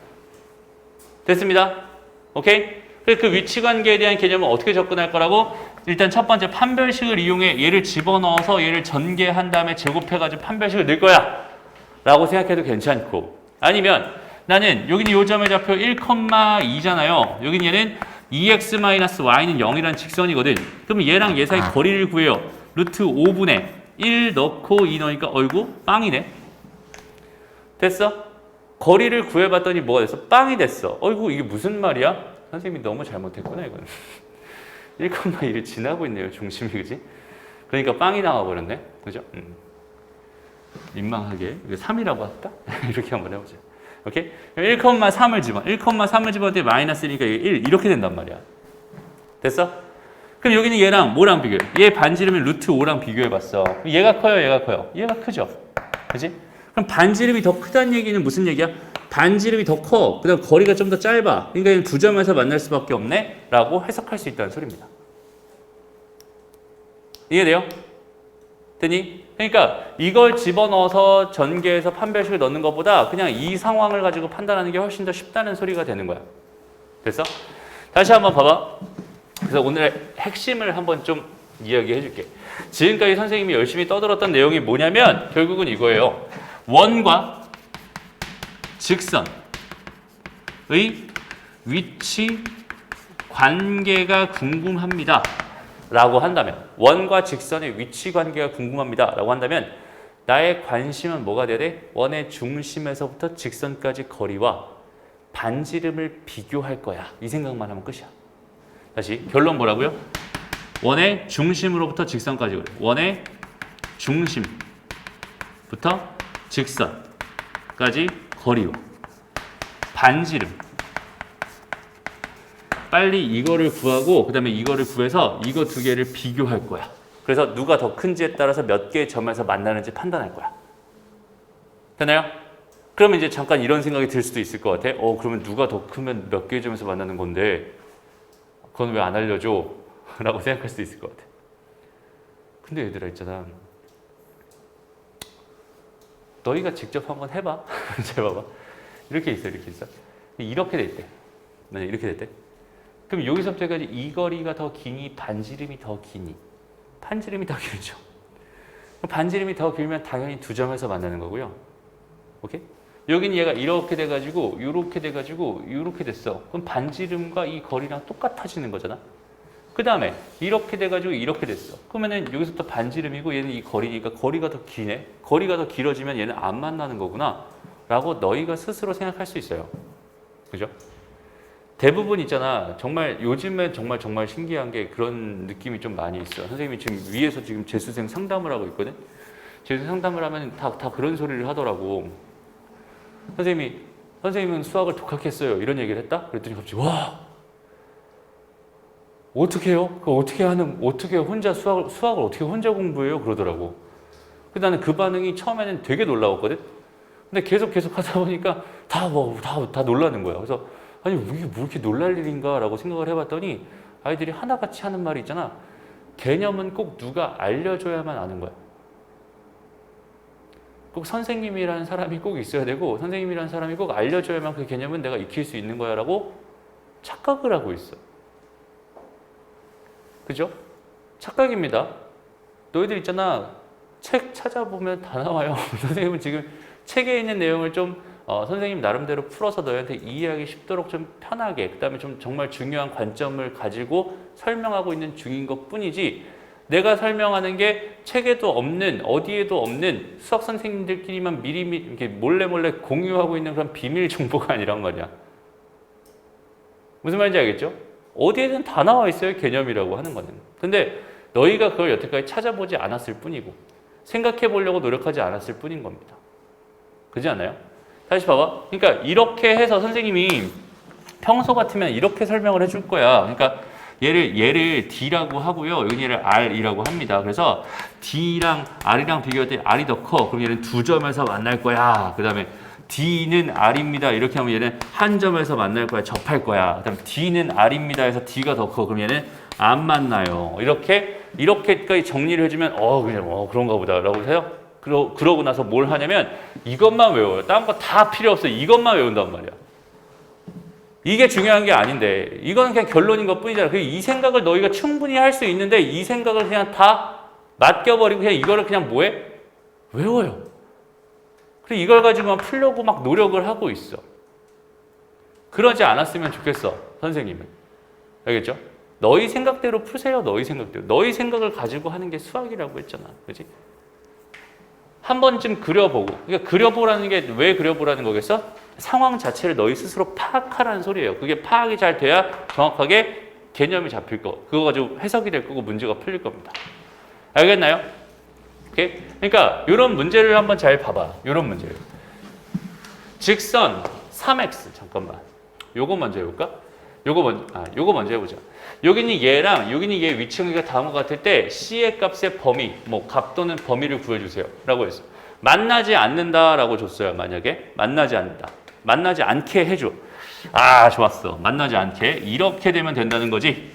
됐습니다. 오케이? 그 위치 관계에 대한 개념은 어떻게 접근할 거라고? 일단 첫 번째 판별식을 이용해 얘를 집어넣어서 얘를 전개한 다음에 제곱해가지고 판별식을 넣을 거야 라고 생각해도 괜찮고, 아니면 나는 여기는 요 점의 좌표 1,2잖아요. 여긴 얘는 2x-y는 0이라는 직선이거든. 그럼 얘랑 얘 사이 거리를 구해요. 루트 5분의 1 넣고 2 넣으니까 어이구 빵이네. 됐어? 거리를 구해봤더니 뭐가 됐어? 빵이 됐어. 어이구 이게 무슨 말이야? 선생님이 너무 잘못했구나 이건. 1,1을 지나고 있네요 중심이. 그지? 그러니까 빵이 나와버렸네. 그죠? 민망하게 이거 3이라고 할까? 이렇게 한번 해보자. 오케이? 1,3을 집어. 1,3을 집어넣을 때 마이너스 1이니까 1 이렇게 된단 말이야. 됐어? 그럼 여기는 얘랑 뭐랑 비교해? 얘 반지름이 루트 5랑 비교해봤어. 얘가 커요? 얘가 커요? 얘가 크죠? 그지? 그럼 반지름이 더 크다는 얘기는 무슨 얘기야? 반지름이 더 커. 그 다음 거리가 좀 더 짧아. 그러니까 두 점에서 만날 수밖에 없네? 라고 해석할 수 있다는 소리입니다. 이해돼요? 되니? 그러니까 이걸 집어넣어서 전개해서 판별식을 넣는 것보다 그냥 이 상황을 가지고 판단하는 게 훨씬 더 쉽다는 소리가 되는 거야. 됐어? 다시 한번 봐봐. 그래서 오늘의 핵심을 한번 좀 이야기해 줄게. 지금까지 선생님이 열심히 떠들었던 내용이 뭐냐면 결국은 이거예요. 원과 직선의 위치 관계가 궁금합니다 라고 한다면, 원과 직선의 위치 관계가 궁금합니다 라고 한다면 나의 관심은 뭐가 돼야 돼? 원의 중심에서부터 직선까지 거리와 반지름을 비교할 거야. 이 생각만 하면 끝이야. 다시 결론 뭐라고요? 원의 중심으로부터 직선까지 거리. 원의 중심부터 직선까지 거리와 반지름. 빨리 이거를 구하고 그 다음에 이거를 구해서 이거 두 개를 비교할 거야. 그래서 누가 더 큰지에 따라서 몇 개의 점에서 만나는지 판단할 거야. 되나요? 그러면 이제 잠깐 이런 생각이 들 수도 있을 것 같아. 그러면 누가 더 크면 몇 개의 점에서 만나는 건데 그건 왜 안 알려줘? 라고 생각할 수도 있을 것 같아. 근데 얘들아 있잖아. 너희가 직접 한번 해봐. 잘 봐봐. 이렇게 있어. 이렇게 될 때. 만약 이렇게 될 때. 그럼 여기서부터 여기까지 이 거리가 더 기니 반지름이 더 기니? 반지름이 더 길죠. 반지름이 더 길면 당연히 두 점에서 만나는 거고요. 오케이? 여긴 얘가 이렇게 돼가지고 이렇게 돼가지고 이렇게 됐어. 그럼 반지름과 이 거리랑 똑같아지는 거잖아. 그 다음에 이렇게 돼가지고 이렇게 됐어. 그러면은 여기서부터 반지름이고 얘는 이 거리니까 거리가 더 기네. 거리가 더 길어지면 얘는 안 만나는 거구나 라고 너희가 스스로 생각할 수 있어요. 그죠? 대부분 있잖아. 정말 요즘엔 정말 신기한 게 그런 느낌이 좀 많이 있어. 선생님이 지금 위에서 지금 재수생 상담을 하고 있거든. 재수생 상담을 하면 다 그런 소리를 하더라고. 선생님은 수학을 독학했어요. 이런 얘기를 했다? 그랬더니 갑자기 와, 어떻게 해요? 어떻게 혼자 수학을 어떻게 혼자 공부해요? 그러더라고. 나는 그 반응이 처음에는 되게 놀라웠거든. 근데 계속 하다 보니까 다 놀라는 거야. 그래서 아니 이게 뭐 이렇게 놀랄 일인가라고 생각을 해봤더니 아이들이 하나같이 하는 말이 있잖아. 개념은 꼭 누가 알려줘야만 아는 거야. 꼭 선생님이라는 사람이 꼭 있어야 되고 선생님이라는 사람이 꼭 알려줘야만 그 개념은 내가 익힐 수 있는 거야 라고 착각을 하고 있어. 그죠? 착각입니다. 너희들 있잖아. 책 찾아보면 다 나와요. 선생님은 지금 책에 있는 내용을 좀 선생님 나름대로 풀어서 너희한테 이해하기 쉽도록 좀 편하게 그 다음에 좀 정말 중요한 관점을 가지고 설명하고 있는 중인 것 뿐이지 내가 설명하는 게 책에도 없는 어디에도 없는 수학 선생님들끼리만 미리 이렇게 몰래 공유하고 있는 그런 비밀 정보가 아니란 말이야. 무슨 말인지 알겠죠? 어디에든 다 나와 있어요. 개념이라고 하는 거는. 근데 너희가 그걸 여태까지 찾아보지 않았을 뿐이고 생각해 보려고 노력하지 않았을 뿐인 겁니다. 그렇지 않아요? 다시 봐봐. 그러니까 이렇게 해서 선생님이 평소 같으면 이렇게 설명을 해줄 거야. 그러니까 얘를 D라고 하고요. 여기 얘를 R이라고 합니다. 그래서 D랑 R이랑 비교할 때 R이 더 커. 그럼 얘는 두 점에서 만날 거야. 그 다음에 D는 R입니다. 이렇게 하면 얘는 한 점에서 만날 거야. 접할 거야. 그 다음에 D는 R입니다. 해서 D가 더 커. 그럼 얘는 안 만나요. 이렇게까지 정리를 해주면 그런가 보다 라고 해요. 그러고 나서 뭘 하냐면 이것만 외워요. 다른 거 다 필요 없어. 이것만 외운단 말이야. 이게 중요한 게 아닌데 이건 그냥 결론인 것 뿐이잖아. 이 생각을 너희가 충분히 할 수 있는데 이 생각을 그냥 다 맡겨버리고 그냥 이거를 그냥 뭐해? 외워요. 그리고 이걸 가지고만 풀려고 막 노력을 하고 있어. 그러지 않았으면 좋겠어. 선생님은. 알겠죠? 너희 생각대로 푸세요. 너희 생각대로. 너희 생각을 가지고 하는 게 수학이라고 했잖아. 그렇지? 한 번쯤 그려보고. 그러니까 그려보라는 게 왜 그려보라는 거겠어? 상황 자체를 너희 스스로 파악하라는 소리예요. 그게 파악이 잘 돼야 정확하게 개념이 잡힐 거. 그거 가지고 해석이 될 거고 문제가 풀릴 겁니다. 알겠나요? 오케이? 그러니까 이런 문제를 한번 잘 봐봐. 이런 문제를. 직선 3x. 잠깐만. 요거 먼저 해볼까? 요거 먼저 해보자. 여기는 얘랑 여기는 얘 위치관계가 다음과 같을 때 C의 값의 범위, 값 또는 범위를 구해주세요. 라고 했어. 만나지 않는다라고 줬어요. 만약에 만나지 않는다. 만나지 않게 해줘. 좋았어. 만나지 않게. 이렇게 되면 된다는 거지.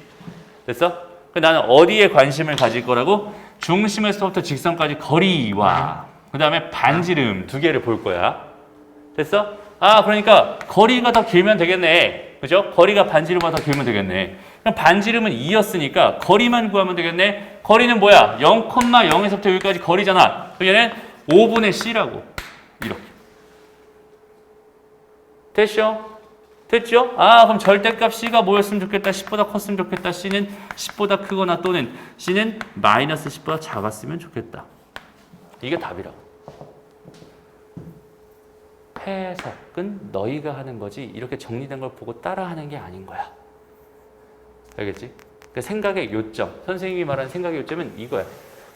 됐어? 나는 어디에 관심을 가질 거라고? 중심에서부터 직선까지 거리와 그 다음에 반지름 두 개를 볼 거야. 됐어? 그러니까 거리가 더 길면 되겠네. 그죠? 거리가 반지름보다 더 길면 되겠네. 그럼 반지름은 2였으니까 거리만 구하면 되겠네. 거리는 뭐야? 0,0에서부터 여기까지 거리잖아. 얘는 5분의 C라고. 이렇게. 됐죠? 그럼 절대값 C가 뭐였으면 좋겠다? 10보다 컸으면 좋겠다. C는 10보다 크거나 또는 C는 마이너스 10보다 작았으면 좋겠다. 이게 답이라고. 해석은 너희가 하는 거지 이렇게 정리된 걸 보고 따라하는 게 아닌 거야. 알겠지? 그 생각의 요점, 선생님이 말하는 생각의 요점은 이거야.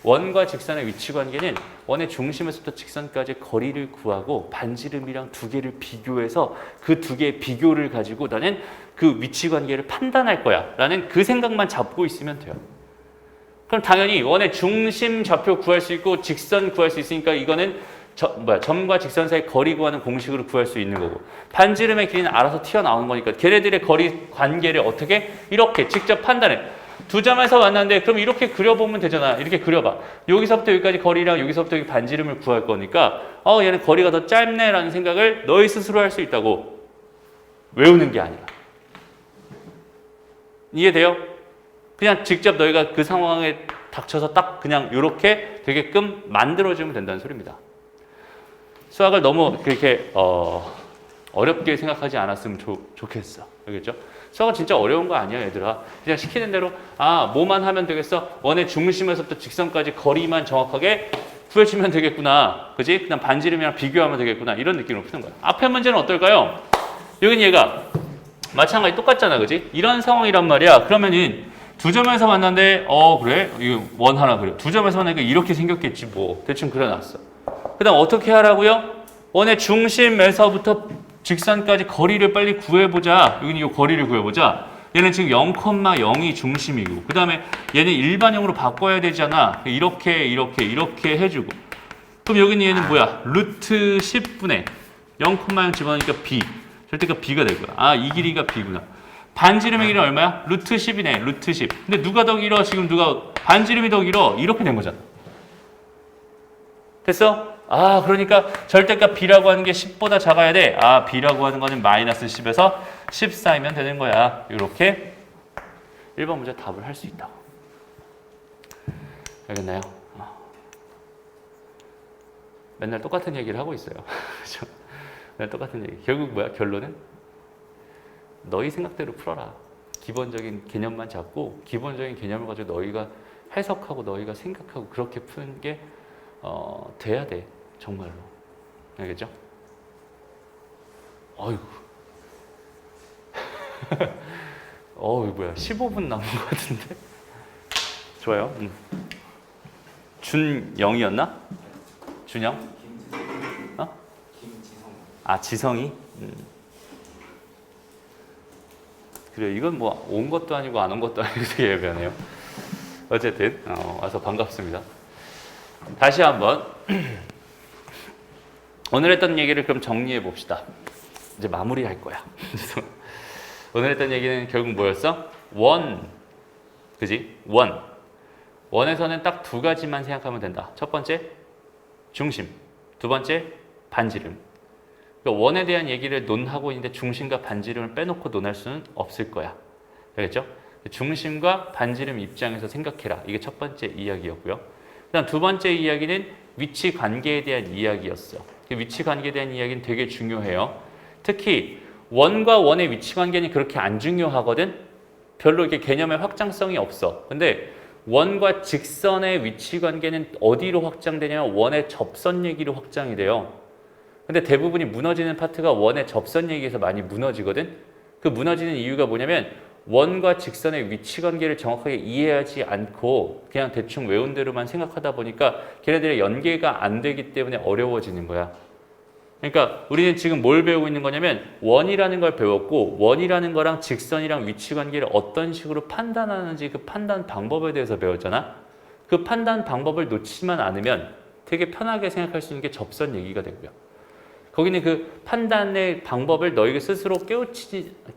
원과 직선의 위치 관계는 원의 중심에서부터 직선까지 거리를 구하고 반지름이랑 두 개를 비교해서 그 두 개의 비교를 가지고 나는 그 위치 관계를 판단할 거야 라는 그 생각만 잡고 있으면 돼요. 그럼 당연히 원의 중심 좌표 구할 수 있고 직선 구할 수 있으니까 이거는 점과 직선 사이 거리 구하는 공식으로 구할 수 있는 거고 반지름의 길이는 알아서 튀어나오는 거니까 걔네들의 거리 관계를 어떻게? 이렇게 직접 판단해. 두 점에서 만났는데 그럼 이렇게 그려보면 되잖아. 이렇게 그려봐. 여기서부터 여기까지 거리랑 여기서부터 여기 반지름을 구할 거니까 얘는 거리가 더 짧네 라는 생각을 너희 스스로 할 수 있다고. 외우는 게 아니라. 이해돼요? 그냥 직접 너희가 그 상황에 닥쳐서 딱 그냥 이렇게 되게끔 만들어주면 된다는 소리입니다. 수학을 너무 그렇게 어렵게 생각하지 않았으면 좋겠어. 알겠죠? 수학은 진짜 어려운 거 아니야, 얘들아. 그냥 시키는 대로 뭐만 하면 되겠어? 원의 중심에서부터 직선까지 거리만 정확하게 구해주면 되겠구나. 그지? 그냥 반지름이랑 비교하면 되겠구나. 이런 느낌으로 푸는 거야. 앞에 문제는 어떨까요? 여긴 얘가 마찬가지 똑같잖아. 그지? 이런 상황이란 말이야. 그러면은 두 점에서 만났는데 그래? 이거 원 하나 그래. 두 점에서 만나니까 이렇게 생겼겠지 뭐. 대충 그려놨어. 그 다음 어떻게 하라고요? 원의 중심에서부터 직선까지 거리를 빨리 구해보자. 여기는 이 거리를 구해보자. 얘는 지금 0,0이 중심이고 그 다음에 얘는 일반형으로 바꿔야 되잖아. 이렇게 해주고 그럼 여기는 얘는 뭐야? 루트 10분의 0,0 집어넣으니까 b. 절대가 b가 될 거야. 이 길이가 b구나. 반지름의 길이는 얼마야? 루트 10이네. 루트 10. 근데 누가 더 길어? 지금 누가 반지름이 더 길어? 이렇게 된 거잖아. 됐어? 그러니까 절대값 b라고 하는 게 10보다 작아야 돼. b라고 하는 거는 마이너스 10에서 10 사이면 되는 거야. 이렇게 1번 문제 답을 할 수 있다고. 알겠나요? 맨날 똑같은 얘기를 하고 있어요. 그렇죠? 맨날 똑같은 얘기. 결국 뭐야? 결론은 너희 생각대로 풀어라. 기본적인 개념만 잡고 기본적인 개념을 가지고 너희가 해석하고 너희가 생각하고 그렇게 푸는 게 돼야 돼. 정말로. 알겠죠? 어이구. 뭐야. 15분 남은 것 같은데? 좋아요. 준영이었나? 준영? 지성이? 그래, 이건 뭐 온 것도 아니고 안 온 것도 아니고 되게 예배하네요. 어쨌든 와서 반갑습니다. 다시 한번 오늘 했던 얘기를 그럼 정리해 봅시다. 이제 마무리할 거야. 오늘 했던 얘기는 결국 뭐였어? 그지? 원에서는 딱 두 가지만 생각하면 된다. 첫 번째, 중심. 두 번째, 반지름. 그러니까 원에 대한 얘기를 논하고 있는데 중심과 반지름을 빼놓고 논할 수는 없을 거야. 알겠죠? 중심과 반지름 입장에서 생각해라. 이게 첫 번째 이야기였고요. 그 다음 두 번째 이야기는 위치 관계에 대한 이야기였어. 위치 관계에 대한 이야기는 되게 중요해요. 특히 원과 원의 위치 관계는 그렇게 안 중요하거든. 별로 이렇게 개념의 확장성이 없어. 근데 원과 직선의 위치 관계는 어디로 확장되냐면 원의 접선 얘기로 확장이 돼요. 근데 대부분이 무너지는 파트가 원의 접선 얘기에서 많이 무너지거든. 그 무너지는 이유가 뭐냐면 원과 직선의 위치 관계를 정확하게 이해하지 않고 그냥 대충 외운 대로만 생각하다 보니까 걔네들의 연계가 안 되기 때문에 어려워지는 거야. 그러니까 우리는 지금 뭘 배우고 있는 거냐면 원이라는 걸 배웠고 원이라는 거랑 직선이랑 위치 관계를 어떤 식으로 판단하는지 그 판단 방법에 대해서 배웠잖아. 그 판단 방법을 놓치지만 않으면 되게 편하게 생각할 수 있는 게 접선 얘기가 되고요. 거기는 그 판단의 방법을 너희가 스스로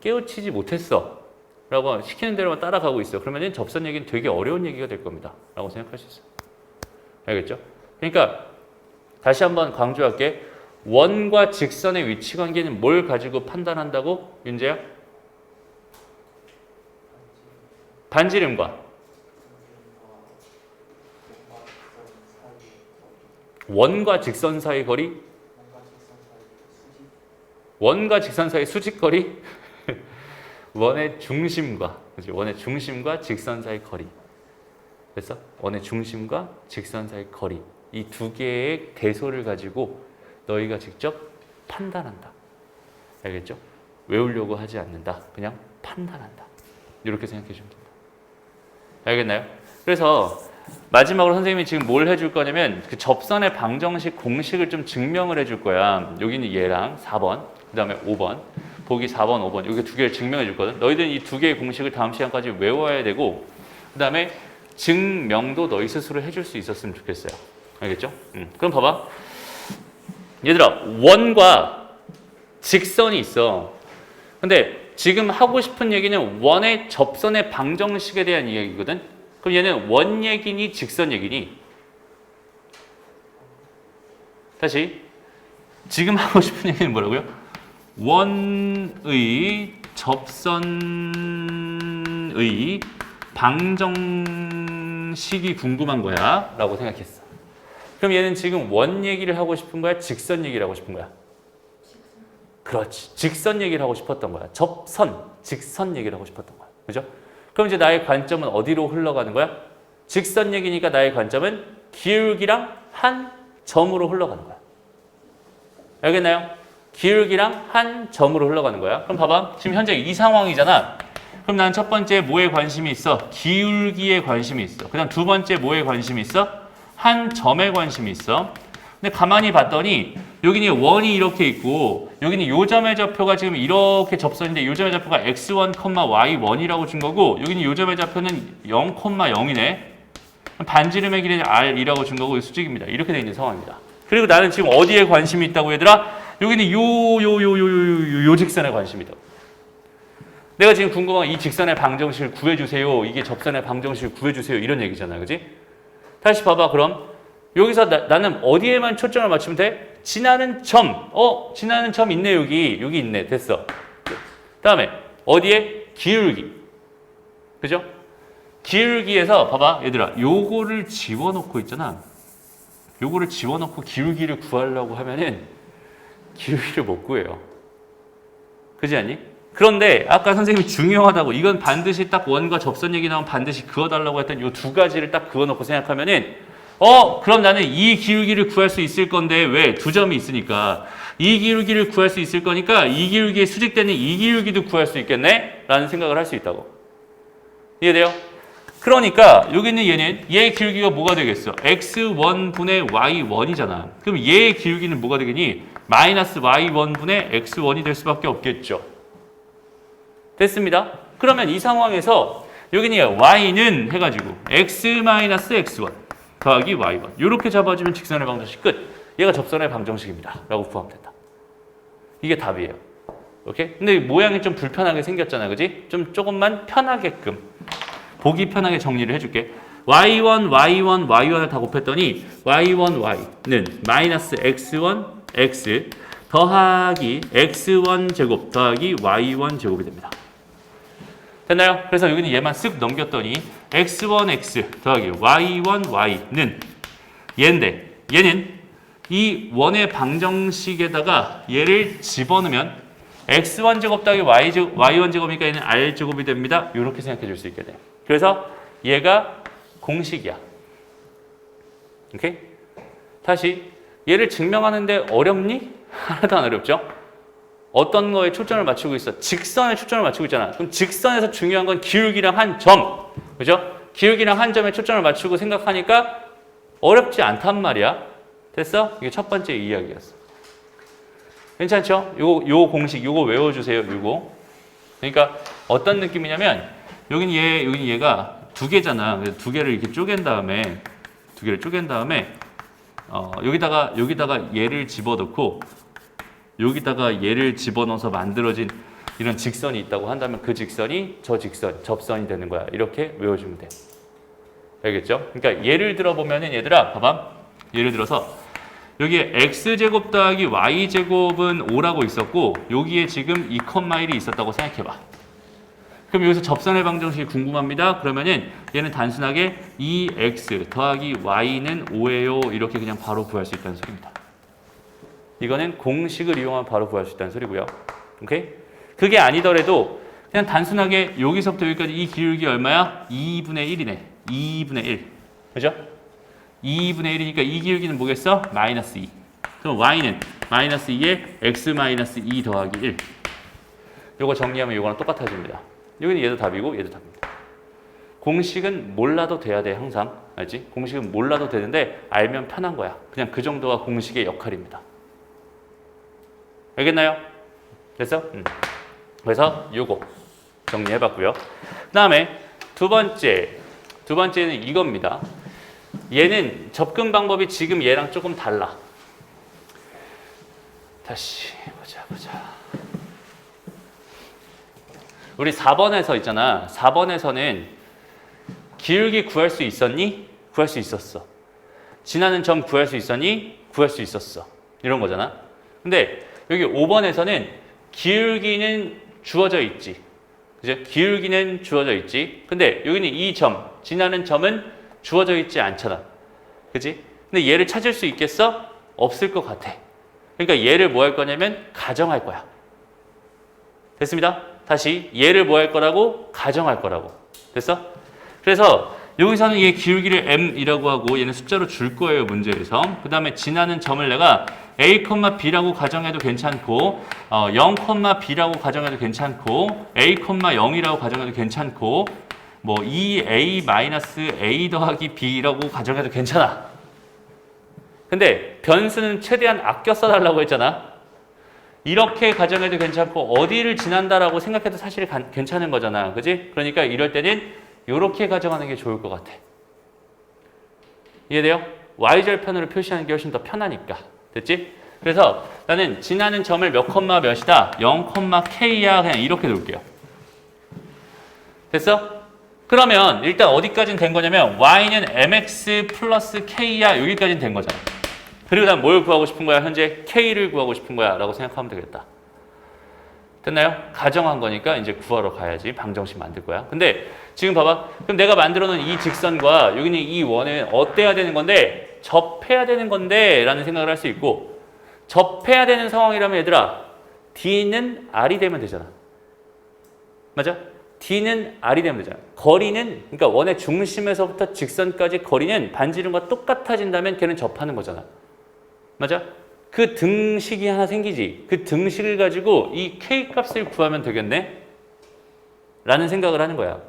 깨우치지 못했어. 라고 시키는 대로만 따라가고 있어. 그러면 접선 얘기는 되게 어려운 얘기가 될 겁니다. 라고 생각할 수 있어요. 알겠죠? 그러니까 다시 한번 강조할게. 원과 직선의 위치 관계는 뭘 가지고 판단한다고? 윤재야? 반지름과 원과 직선 사이 거리? 원과 직선 사이 수직거리? 원의 중심과, 그치? 원의 중심과 직선 사이 거리. 그래서 원의 중심과 직선 사이 거리. 이 두 개의 대소를 가지고 너희가 직접 판단한다. 알겠죠? 외우려고 하지 않는다. 그냥 판단한다. 이렇게 생각해 주면 됩니다. 알겠나요? 그래서 마지막으로 선생님이 지금 뭘 해줄 거냐면 그 접선의 방정식 공식을 좀 증명을 해줄 거야. 여기는 얘랑 4번, 그 다음에 5번. 보기 4번, 5번. 여기 두 개를 증명해 줄 거든. 너희들은 이 두 개의 공식을 다음 시간까지 외워야 되고 그 다음에 증명도 너희 스스로 해줄 수 있었으면 좋겠어요. 알겠죠? 그럼 봐봐. 얘들아, 원과 직선이 있어. 근데 지금 하고 싶은 얘기는 원의 접선의 방정식에 대한 이야기거든. 그럼 얘는 원 얘기니 직선 얘기니? 다시. 지금 하고 싶은 얘기는 뭐라고요? 원의 접선의 방정식에 방정식이 궁금한 거야 라고 생각했어. 그럼 얘는 지금 원 얘기를 하고 싶은 거야? 직선 얘기를 하고 싶은 거야? 그렇지. 직선 얘기를 하고 싶었던 거야. 접선, 직선 얘기를 하고 싶었던 거야. 그죠? 그럼 이제 나의 관점은 어디로 흘러가는 거야? 직선 얘기니까 나의 관점은 기울기랑 한 점으로 흘러가는 거야. 알겠나요? 기울기랑 한 점으로 흘러가는 거야. 그럼 봐봐. 지금 현재 이 상황이잖아. 그럼 나는 첫 번째 뭐에 관심이 있어? 기울기에 관심이 있어. 그 다음 두 번째 뭐에 관심이 있어? 한 점에 관심이 있어. 근데 가만히 봤더니 여기는 원이 이렇게 있고 여기는 요점의 좌표가 지금 이렇게 접선인데 요점의 좌표가 x1, y1이라고 준 거고 여기는 요점의 좌표는 0, 0이네. 반지름의 길이는 r이라고 준 거고 수직입니다. 이렇게 되어 있는 상황입니다. 그리고 나는 지금 어디에 관심이 있다고 얘들아? 여기는 요 직선에 관심이 있다고. 내가 지금 궁금한 이 직선의 방정식을 구해주세요. 이게 접선의 방정식을 구해주세요. 이런 얘기잖아. 그지? 다시 봐봐. 그럼 여기서 나는 어디에만 초점을 맞추면 돼? 지나는 점. 지나는 점 있네. 여기 있네. 됐어. 다음에 어디에? 기울기. 그죠? 기울기에서 봐봐. 얘들아. 요거를 집어넣고 있잖아. 요거를 집어넣고 기울기를 구하려고 하면은 기울기를 못 구해요. 그지 않니? 그런데 아까 선생님이 중요하다고 이건 반드시 딱 원과 접선 얘기 나오면 반드시 그어달라고 했던 요 두 가지를 딱 그어놓고 생각하면은 그럼 나는 이 기울기를 구할 수 있을 건데 왜? 두 점이 있으니까 이 기울기를 구할 수 있을 거니까 이 기울기에 수직되는 이 기울기도 구할 수 있겠네? 라는 생각을 할 수 있다고. 이해돼요? 그러니까 여기 있는 얘는 얘의 기울기가 뭐가 되겠어? x1분의 y1이잖아. 그럼 얘의 기울기는 뭐가 되겠니? 마이너스 y1분의 x1이 될 수밖에 없겠죠. 됐습니다. 그러면 이 상황에서 여기는 y는 해가지고 x-x1 더하기 y1 이렇게 잡아주면 직선의 방정식 끝. 얘가 접선의 방정식입니다. 라고 구하면 된다. 이게 답이에요. 오케이? 근데 모양이 좀 불편하게 생겼잖아. 그지? 좀 조금만 편하게끔 보기 편하게 정리를 해줄게. y1, y1, y1을 다 곱했더니 y1, y는 마이너스 x1, x 더하기 x1 제곱 더하기 y1 제곱이 됩니다. 됐나요? 그래서 여기는 얘만 쓱 넘겼더니 x1x 더하기 y1y는 얘인데 얘는 이 원의 방정식에다가 얘를 집어넣으면 x1 제곱 더하기 y1 제곱이니까 얘는 r 제곱이 됩니다. 이렇게 생각해 줄 수 있게 돼요. 그래서 얘가 공식이야. 오케이? 다시 얘를 증명하는데 어렵니? 하나도 안 어렵죠? 어떤 거에 초점을 맞추고 있어? 직선에 초점을 맞추고 있잖아. 그럼 직선에서 중요한 건 기울기랑 한 점. 그죠? 기울기랑 한 점에 초점을 맞추고 생각하니까 어렵지 않단 말이야. 됐어? 이게 첫 번째 이야기였어. 괜찮죠? 요 공식, 요거 외워주세요. 요거. 그러니까 어떤 느낌이냐면 여기는 얘가 두 개잖아. 그래서 두 개를 이렇게 쪼갠 다음에 여기다가 얘를 집어넣고 여기다가 얘를 집어넣어서 만들어진 이런 직선이 있다고 한다면 그 직선이 저 직선, 접선이 되는 거야. 이렇게 외워주면 돼. 알겠죠? 그러니까 예를 들어보면은 얘들아, 봐봐. 예를 들어서 여기에 x제곱 더하기 y제곱은 5라고 있었고 여기에 지금 2,1이 있었다고 생각해봐. 그럼 여기서 접선의 방정식이 궁금합니다. 그러면은 얘는 단순하게 2x 더하기 y는 5예요. 이렇게 그냥 바로 구할 수 있다는 소리입니다. 이거는 공식을 이용하면 바로 구할 수 있다는 소리고요. 오케이? 그게 아니더라도 그냥 단순하게 여기서부터 여기까지 이 기울기 얼마야? 2분의 1이네. 2분의 1. 그죠? 2분의 1이니까 이 기울기는 뭐겠어? 마이너스 2. 그럼 y는 마이너스 2에 x 마이너스 2 더하기 1. 요거 정리하면 요거랑 똑같아집니다. 여기는 얘도 답이고 얘도 답입니다. 공식은 몰라도 돼야 돼. 항상. 알지? 공식은 몰라도 되는데 알면 편한 거야. 그냥 그 정도가 공식의 역할입니다. 알겠나요? 됐어? 그래서 요거 정리해봤고요. 그 다음에 두 번째는 이겁니다. 얘는 접근 방법이 지금 얘랑 조금 달라. 다시 보자. 우리 4번에서 있잖아. 4번에서는 기울기 구할 수 있었니? 구할 수 있었어. 지나는 점 구할 수 있었니? 구할 수 있었어. 이런 거잖아. 근데 여기 5번에서는 기울기는 주어져 있지. 그죠? 기울기는 주어져 있지. 근데 여기는 이 점, 지나는 점은 주어져 있지 않잖아. 그지? 근데 얘를 찾을 수 있겠어? 없을 것 같아. 그러니까 얘를 뭐 할 거냐면 가정할 거야. 됐습니다. 다시 얘를 뭐 할 거라고? 가정할 거라고. 됐어? 그래서 여기서는 얘 기울기를 m이라고 하고 얘는 숫자로 줄 거예요, 문제에서. 그 다음에 지나는 점을 내가 a, b라고 가정해도 괜찮고 0,b라고 가정해도 괜찮고 a, 0이라고 가정해도 괜찮고 뭐 2a-a 더하기 b라고 가정해도 괜찮아. 근데 변수는 최대한 아껴 써달라고 했잖아. 이렇게 가정해도 괜찮고 어디를 지난다라고 생각해도 사실 괜찮은 거잖아. 그지? 그러니까 이럴 때는 이렇게 가정하는 게 좋을 것 같아. 이해돼요? y절편으로 표시하는 게 훨씬 더 편하니까. 됐지? 그래서 나는 지나는 점을 몇 컴마 몇이다? 0,k야. 그냥 이렇게 놓을게요. 됐어? 그러면 일단 어디까지는 된 거냐면 y는 mx 플러스 k야. 여기까지는 된 거잖아. 그리고 난 뭘 구하고 싶은 거야? 현재 k를 구하고 싶은 거야 라고 생각하면 되겠다. 됐나요? 가정한 거니까 이제 구하러 가야지. 방정식 만들 거야. 근데 지금 봐봐. 그럼 내가 만들어 놓은 이 직선과 여기 있는 이 원은 어때야 되는 건데 접해야 되는 건데 라는 생각을 할 수 있고 접해야 되는 상황이라면 얘들아 D는 R이 되면 되잖아. 맞아? D는 R이 되면 되잖아. 거리는 그러니까 원의 중심에서부터 직선까지 거리는 반지름과 똑같아진다면 걔는 접하는 거잖아. 맞아? 그 등식이 하나 생기지. 그 등식을 가지고 이 K 값을 구하면 되겠네? 라는 생각을 하는 거야.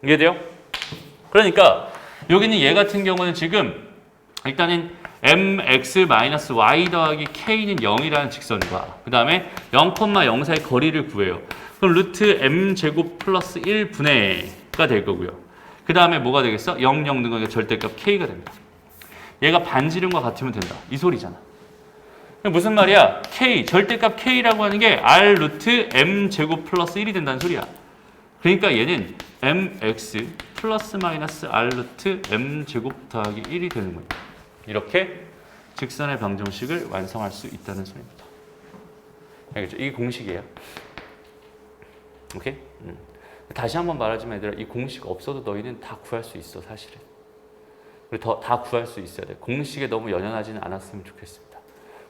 이해돼요? 그러니까 여기는 얘 같은 경우는 지금 일단은 mx-y 더하기 k는 0이라는 직선과 그 다음에 0,04의 거리를 구해요. 그럼 루트 m제곱 플러스 1분의가 될 거고요. 그 다음에 뭐가 되겠어? 0, 0 는 거니까 절대값 k가 됩니다. 얘가 반지름과 같으면 된다. 이 소리잖아. 무슨 말이야? k, 절대값 k라고 하는 게 r 루트 m제곱 플러스 1이 된다는 소리야. 그러니까 얘는 mx 플러스 마이너스 r 루트 m제곱 더하기 1이 되는 거예요. 이렇게 직선의 방정식을 완성할 수 있다는 소리입니다. 알겠죠? 이게 공식이에요. 오케이? 다시 한번 말하지만 얘들아 이 공식 없어도 너희는 다 구할 수 있어 사실은. 그리고 다 구할 수 있어야 돼. 공식에 너무 연연하지는 않았으면 좋겠습니다.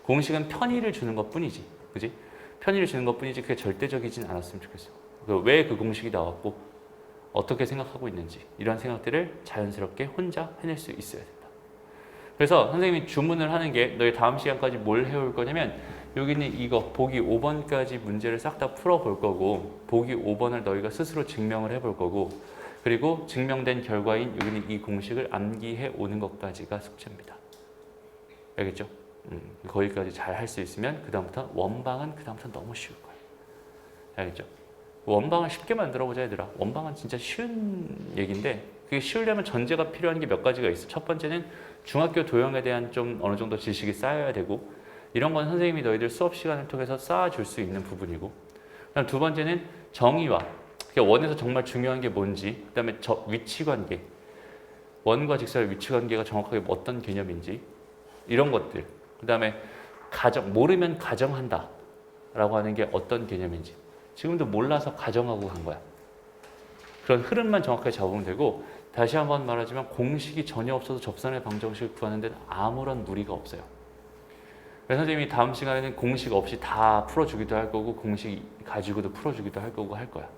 공식은 편의를 주는 것 뿐이지. 그지? 편의를 주는 것 뿐이지 그게 절대적이진 않았으면 좋겠어. 왜 그 공식이 나왔고 어떻게 생각하고 있는지 이런 생각들을 자연스럽게 혼자 해낼 수 있어야 된다. 그래서 선생님이 주문을 하는 게 너희 다음 시간까지 뭘 해올 거냐면 여기는 이거 보기 5번까지 문제를 싹 다 풀어볼 거고 보기 5번을 너희가 스스로 증명을 해볼 거고 그리고 증명된 결과인 여기는 이 공식을 암기해 오는 것까지가 숙제입니다. 알겠죠? 거기까지 잘 할 수 있으면 그 다음부터 원방은 그 다음부터 너무 쉬울 거예요. 알겠죠? 원방을 쉽게 만들어 보자 얘들아. 원방은 진짜 쉬운 얘기인데 그게 쉬우려면 전제가 필요한 게 몇 가지가 있어. 첫 번째는 중학교 도형에 대한 좀 어느 정도 지식이 쌓여야 되고 이런 건 선생님이 너희들 수업 시간을 통해서 쌓아줄 수 있는 부분이고 그다음 두 번째는 정의와 원에서 정말 중요한 게 뭔지 그 다음에 위치관계 원과 직선의 위치관계가 정확하게 어떤 개념인지 이런 것들 그 다음에 모르면 가정한다 라고 하는 게 어떤 개념인지 지금도 몰라서 가정하고 간 거야. 그런 흐름만 정확하게 잡으면 되고 다시 한번 말하지만 공식이 전혀 없어도 접선의 방정식을 구하는 데는 아무런 무리가 없어요. 그래서 선생님이 다음 시간에는 공식 없이 다 풀어주기도 할 거고 공식 가지고도 풀어주기도 할 거고 할 거야.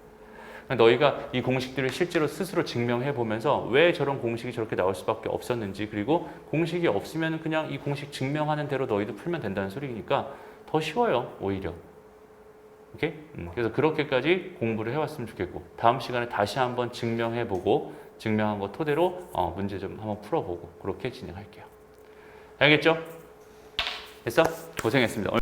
너희가 이 공식들을 실제로 스스로 증명해 보면서 왜 저런 공식이 저렇게 나올 수밖에 없었는지 그리고 공식이 없으면 그냥 이 공식 증명하는 대로 너희도 풀면 된다는 소리니까 더 쉬워요 오히려. 오케이? 그래서 그렇게까지 공부를 해왔으면 좋겠고 다음 시간에 다시 한번 증명해보고 증명한 거 토대로 문제 좀 한번 풀어보고 그렇게 진행할게요. 알겠죠? 됐어? 고생했습니다.